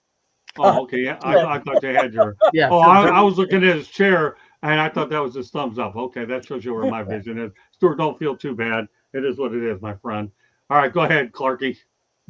[SPEAKER 1] Oh, okay. Yeah, I thought you had your.
[SPEAKER 7] Yeah.
[SPEAKER 1] Oh, I was looking at his chair, and I thought that was his thumbs up. Okay, that shows you where my vision is. Stuart, don't feel too bad. It is what it is, my friend. All right, go ahead, Clarky.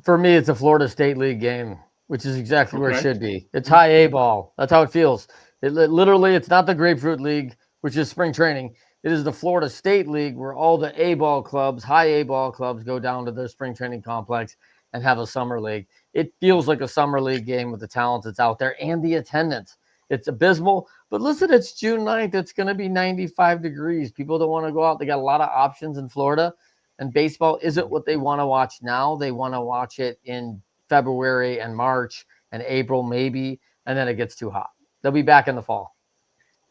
[SPEAKER 7] For me, it's a Florida State League game, which is exactly where it should be. It's high A ball. That's how it feels. Literally, it's not the Grapefruit League, which is spring training. It is the Florida State League, where all the A-ball clubs, high A-ball clubs, go down to their spring training complex and have a summer league. It feels like a summer league game with the talent that's out there and the attendance. It's abysmal. But listen, it's June 9th. It's going to be 95 degrees. People don't want to go out. They got a lot of options in Florida. And baseball isn't what they want to watch now. They want to watch it in February and March and April maybe, and then it gets too hot. They'll be back in the fall.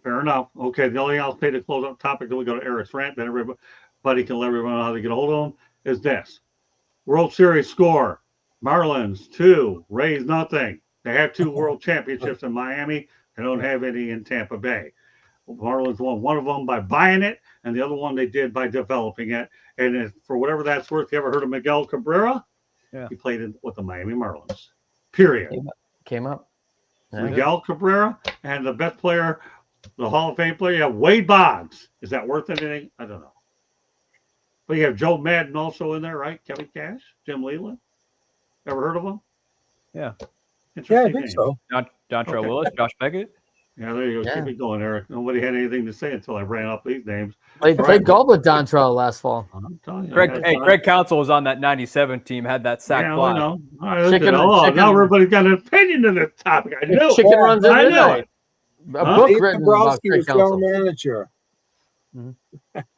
[SPEAKER 1] Fair enough. Okay, the only thing I'll say to close up topic, then we go to Eric's rant, then everybody can let everyone know how to get a hold of him, is this. World Series score. Marlins 2, Rays nothing. They have 2 world championships in Miami. They don't have any in Tampa Bay. Marlins won one of them by buying it, and the other one they did by developing it. And for whatever that's worth, you ever heard of Miguel Cabrera?
[SPEAKER 5] Yeah.
[SPEAKER 1] He played with the Miami Marlins. Period.
[SPEAKER 7] Came up. Yeah.
[SPEAKER 1] Miguel Cabrera, and the best player, the Hall of Fame player, you have Wade Boggs. Is that worth anything? I don't know. But you have Joe Madden also in there, right? Kevin Cash, Jim Leland. Ever heard of him?
[SPEAKER 5] Yeah.
[SPEAKER 6] Yeah, I think so.
[SPEAKER 5] Dontrell Willis, Josh Beckett.
[SPEAKER 1] Yeah, there you go.
[SPEAKER 7] Yeah.
[SPEAKER 1] Keep it going, Eric. Nobody had anything to say until I ran up these names.
[SPEAKER 7] Played golf with Dontrell last fall.
[SPEAKER 1] I'm telling you.
[SPEAKER 5] Greg Counsell was on that 97 team, had that sack fly.
[SPEAKER 1] I know. Now everybody's got an opinion on this topic. I know.
[SPEAKER 7] Chicken runs in midnight. A book
[SPEAKER 6] Dave
[SPEAKER 7] written about
[SPEAKER 6] Dombrowski
[SPEAKER 7] Greg
[SPEAKER 6] was general
[SPEAKER 7] Counsell.
[SPEAKER 6] manager.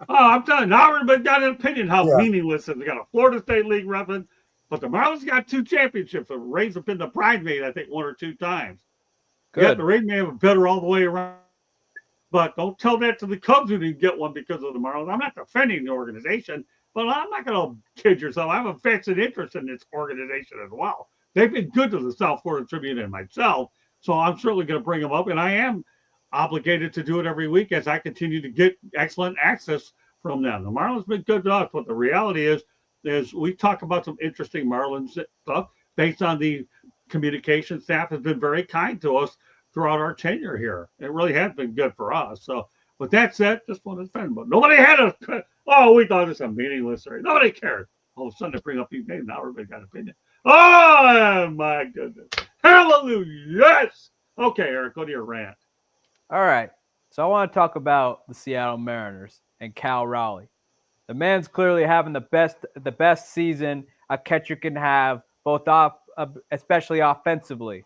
[SPEAKER 1] I'm telling you, now everybody's got an opinion how meaningless it is. They got a Florida State League reference, but the Marlins got 2 championships. The Rays have been the bridesmaid, I think, 1 or 2 times.
[SPEAKER 5] Good.
[SPEAKER 1] Yeah, the Rays may have been better all the way around. But don't tell that to the Cubs who didn't get one because of the Marlins. I'm not defending the organization, but I'm not going to kid yourself. I have a vested interest in this organization as well. They've been good to the South Florida Tribune and myself, so I'm certainly going to bring them up, and I am obligated to do it every week as I continue to get excellent access from them. The Marlins been good to us, but the reality is we talk about some interesting Marlins stuff based on the communication staff has been very kind to us throughout our tenure here. It really has been good for us. So with that said, just want to defend, but nobody had a, we thought this a meaningless story. Nobody cared. All of a sudden they bring up these names. Now everybody got an opinion. Oh my goodness. Hallelujah. Yes. Okay, Eric, go to your rant.
[SPEAKER 5] All right. So I want to talk about the Seattle Mariners and Cal Raleigh. The man's clearly having the best season a catcher can have, both especially offensively.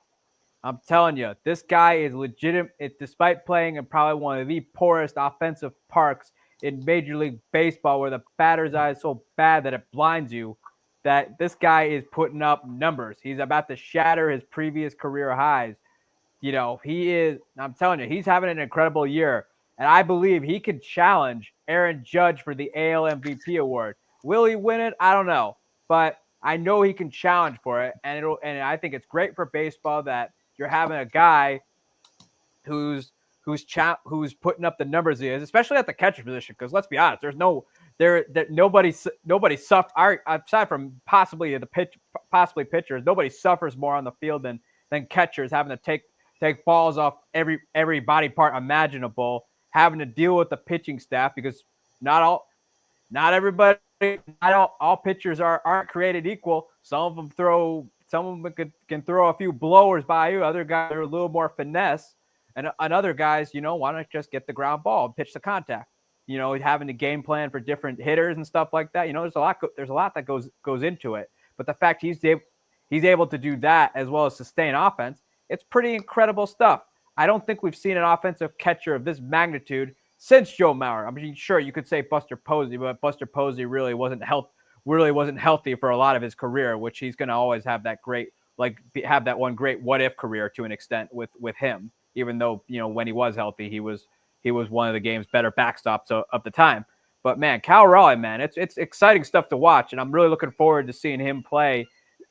[SPEAKER 5] I'm telling you, this guy is legitimate, despite playing in probably one of the poorest offensive parks in Major League Baseball, where the batter's eye is so bad that it blinds you, that this guy is putting up numbers. He's about to shatter his previous career highs. I'm telling you, he's having an incredible year. And I believe he can challenge Aaron Judge for the AL MVP award. Will he win it? I don't know. But I know he can challenge for it. And I think it's great for baseball that you're having a guy who's putting up the numbers he is, especially at the catcher position. Because let's be honest, nobody suffers aside from possibly pitchers. Nobody suffers more on the field than catchers, having to take balls off every body part imaginable, having to deal with the pitching staff because not all pitchers aren't created equal. Some of them can throw a few blowers by you. Other guys are a little more finesse, and other guys, want to just get the ground ball and pitch the contact. Having a game plan for different hitters and stuff like that. There's a lot that goes into it. But the fact he's able to do that as well as sustain offense, it's pretty incredible stuff. I don't think we've seen an offensive catcher of this magnitude since Joe Mauer. I mean, sure, you could say Buster Posey, but Buster Posey really wasn't healthy for a lot of his career, which he's going to always have that have that one great what if career to an extent with him, even though, when he was healthy, he was one of the game's better backstops of the time. But man, Cal Raleigh, man, it's exciting stuff to watch, and I'm really looking forward to seeing him play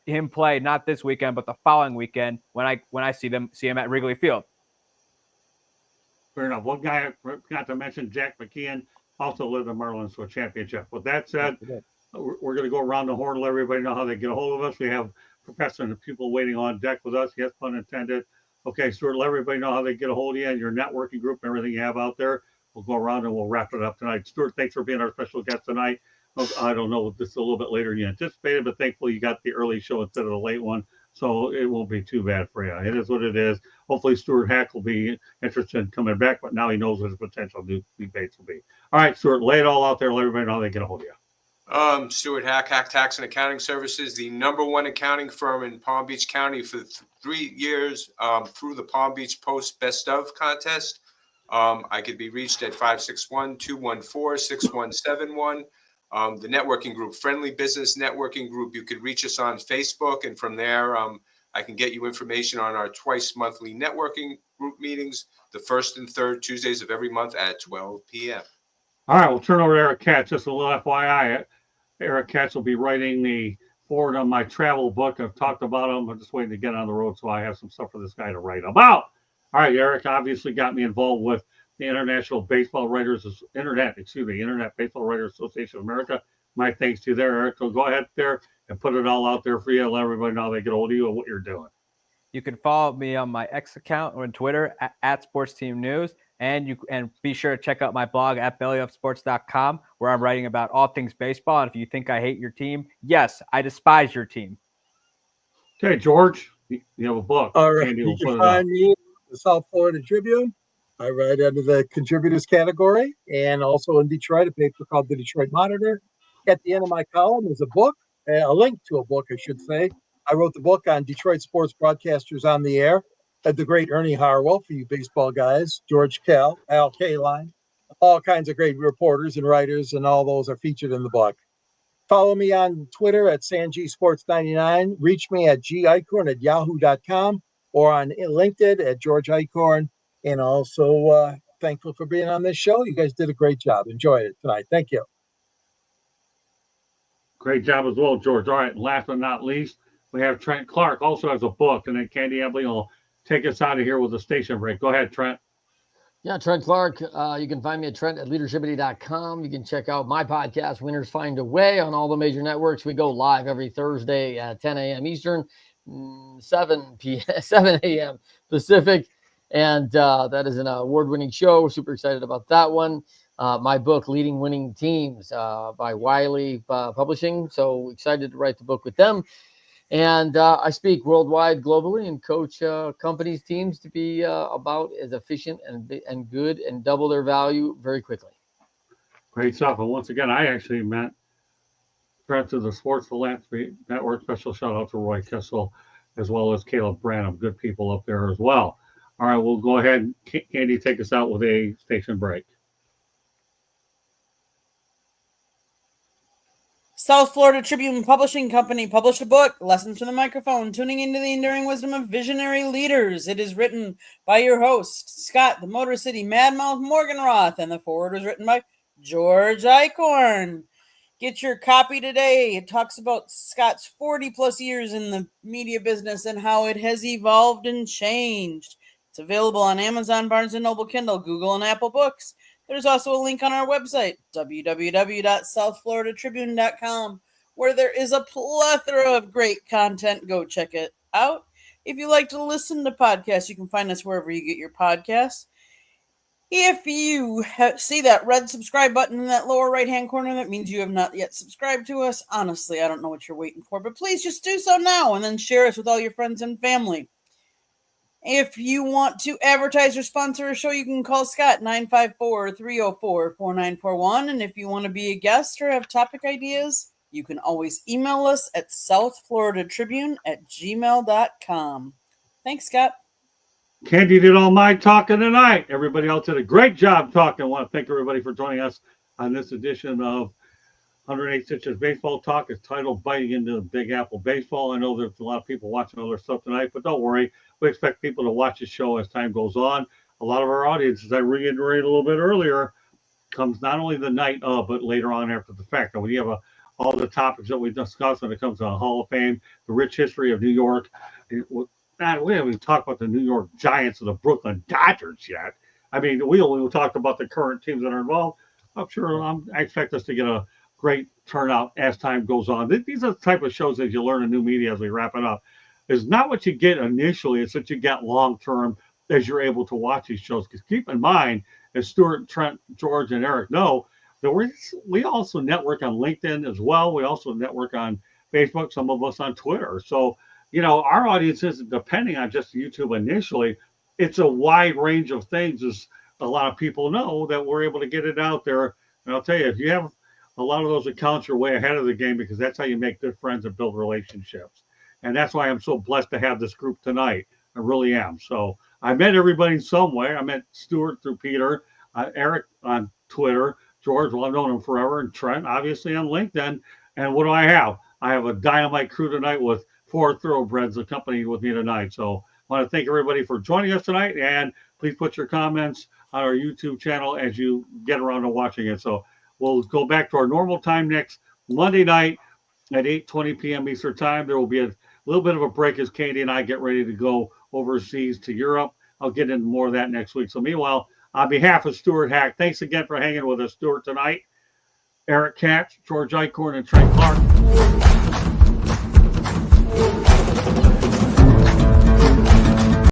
[SPEAKER 5] not this weekend, but the following weekend when I see him at Wrigley Field.
[SPEAKER 1] Fair enough. One guy I forgot to mention, Jack McKeon, also led the Marlins to a championship. With that said, we're going to go around the horn and let everybody know how they get a hold of us. We have Professor and the people waiting on deck with us. Yes, pun intended. Okay, Stuart, let everybody know how they get a hold of you and your networking group and everything you have out there. We'll go around and we'll wrap it up tonight. Stuart, thanks for being our special guest tonight. I don't know if this is a little bit later than you anticipated, but thankfully you got the early show instead of the late one, so it won't be too bad for you. It is what it is. Hopefully Stuart Hack will be interested in coming back, but now he knows what his potential new debates will be. All right, Stuart, lay it all out there. Let everybody know how they get a hold of you.
[SPEAKER 2] Stuart Hack, Hack Tax and Accounting Services, the #1 accounting firm in Palm Beach County for 3 years through the Palm Beach Post Best of contest. I could be reached at 561-214-6171. The networking group, Friendly Business Networking Group, you could reach us on Facebook, and from there, I can get you information on our twice monthly networking group meetings, the first and third Tuesdays of every month at 12 p.m.
[SPEAKER 1] All right, we'll turn over to Eric Katz. Just a little FYI, Eric Katz will be writing the forward on my travel book. I've talked about him. I'm just waiting to get on the road, so I have some stuff for this guy to write about. All right, Eric obviously got me involved with the International Baseball Writers, Internet Baseball Writers Association of America. My thanks to you there, Eric. So go ahead there and put it all out there for you and let everybody know they get a hold of you and what you're doing.
[SPEAKER 5] You can follow me on my X account or on Twitter at Sports Team News. And be sure to check out my blog at bellyupsports.com, where I'm writing about all things baseball. And if you think I hate your team, yes, I despise your team.
[SPEAKER 1] Okay, George, you have a book.
[SPEAKER 6] All right, you can find me in the South Florida Tribune. I write under the contributors category, and also in Detroit, a paper called the Detroit Monitor. At the end of my column is a book, a link to a book, I should say. I wrote the book on Detroit sports broadcasters on the air. The great Ernie Harwell, for you baseball guys, George Kell, Al Kaline, all kinds of great reporters and writers, and all those are featured in the book. Follow me on Twitter at SanGSports99. Reach me at gicorn@yahoo.com or on LinkedIn at George Icorn. And also thankful for being on this show. You guys did a great job. Enjoyed it tonight. Thank you.
[SPEAKER 1] Great job as well, George. All right, and last but not least, we have Trent Clark, also has a book, and then Candy Ebley will take us out of here with a station break. Go ahead, Trent.
[SPEAKER 7] Yeah, Trent Clark. You can find me at Trent@leadershipity.com. You can check out my podcast, Winners Find a Way, on all the major networks. We go live every Thursday at 10 a.m. Eastern, 7 a.m. Pacific. And that is an award-winning show. We're super excited about that one. My book, Leading Winning Teams, by Wiley Publishing. So excited to write the book with them. And I speak worldwide, globally, and coach companies, teams to be about as efficient and good and double their value very quickly.
[SPEAKER 1] Great stuff. And once again, I actually met Trent through the Sports Philanthropy Network. Special shout out to Roy Kissel, as well as Caleb Branham. Good people up there as well. All right, we'll go ahead. Candy, take us out with a station break.
[SPEAKER 9] South Florida Tribune Publishing Company published a book, Lessons from the Microphone, Tuning into the Enduring Wisdom of Visionary Leaders. It is written by your host, Scott, the Motor City Madmouth Morganroth, and the foreword was written by George Eichhorn. Get your copy today. It talks about Scott's 40-plus years in the media business and how it has evolved and changed. It's available on Amazon, Barnes & Noble, Kindle, Google, and Apple Books. There's also a link on our website, www.southfloridatribune.com, where there is a plethora of great content. Go check it out. If you like to listen to podcasts, you can find us wherever you get your podcasts. If you see that red subscribe button in that lower right-hand corner, that means you have not yet subscribed to us. Honestly, I don't know what you're waiting for, but please just do so now and then share us with all your friends and family. If you want to advertise or sponsor a show, you can call Scott 954-304-4941. And if you want to be a guest or have topic ideas, you can always email us at southfloridatribune@gmail.com. Thanks, Scott.
[SPEAKER 1] Candy did all my talking tonight. Everybody else did a great job talking. I want to thank everybody for joining us on this edition of 108 Stitches Baseball Talk. It's titled Biting into the Big Apple Baseball. I know there's a lot of people watching other stuff tonight, but don't worry. We expect people to watch the show as time goes on. A lot of our audience, as I reiterated a little bit earlier, comes not only the night of, but later on after the fact. And when you have all the topics that we discussed when it comes to the Hall of Fame, the rich history of New York, we haven't even talked about the New York Giants or the Brooklyn Dodgers yet. I mean, we only talked about the current teams that are involved. I'm sure I expect us to get a great turnout as time goes on. These are the type of shows that you learn in new media as we wrap it up. It's not what you get initially, it's what you get long-term as you're able to watch these shows. Because keep in mind, as Stuart, Trent, George, and Eric know, that we also network on LinkedIn as well. We also network on Facebook, some of us on Twitter. So, our audience isn't depending on just YouTube initially. It's a wide range of things, as a lot of people know, that we're able to get it out there. And I'll tell you, if you have a lot of those accounts, you're way ahead of the game, because that's how you make good friends and build relationships. And that's why I'm so blessed to have this group tonight. I really am. So I met everybody in some way. I met Stuart through Peter, Eric on Twitter, George, well, I've known him forever, and Trent, obviously, on LinkedIn. And what do I have? I have a dynamite crew tonight with 4 thoroughbreds accompanying with me tonight. So I want to thank everybody for joining us tonight. And please put your comments on our YouTube channel as you get around to watching it. So we'll go back to our normal time next Monday night at 8:20 p.m. Eastern Time. There will be a little bit of a break as Candy and I get ready to go overseas to Europe. I'll get into more of that next week. So meanwhile, on behalf of Stuart Hack, thanks again for hanging with us, Stuart, tonight. Eric Katz, George Eichhorn, and Trent Clark.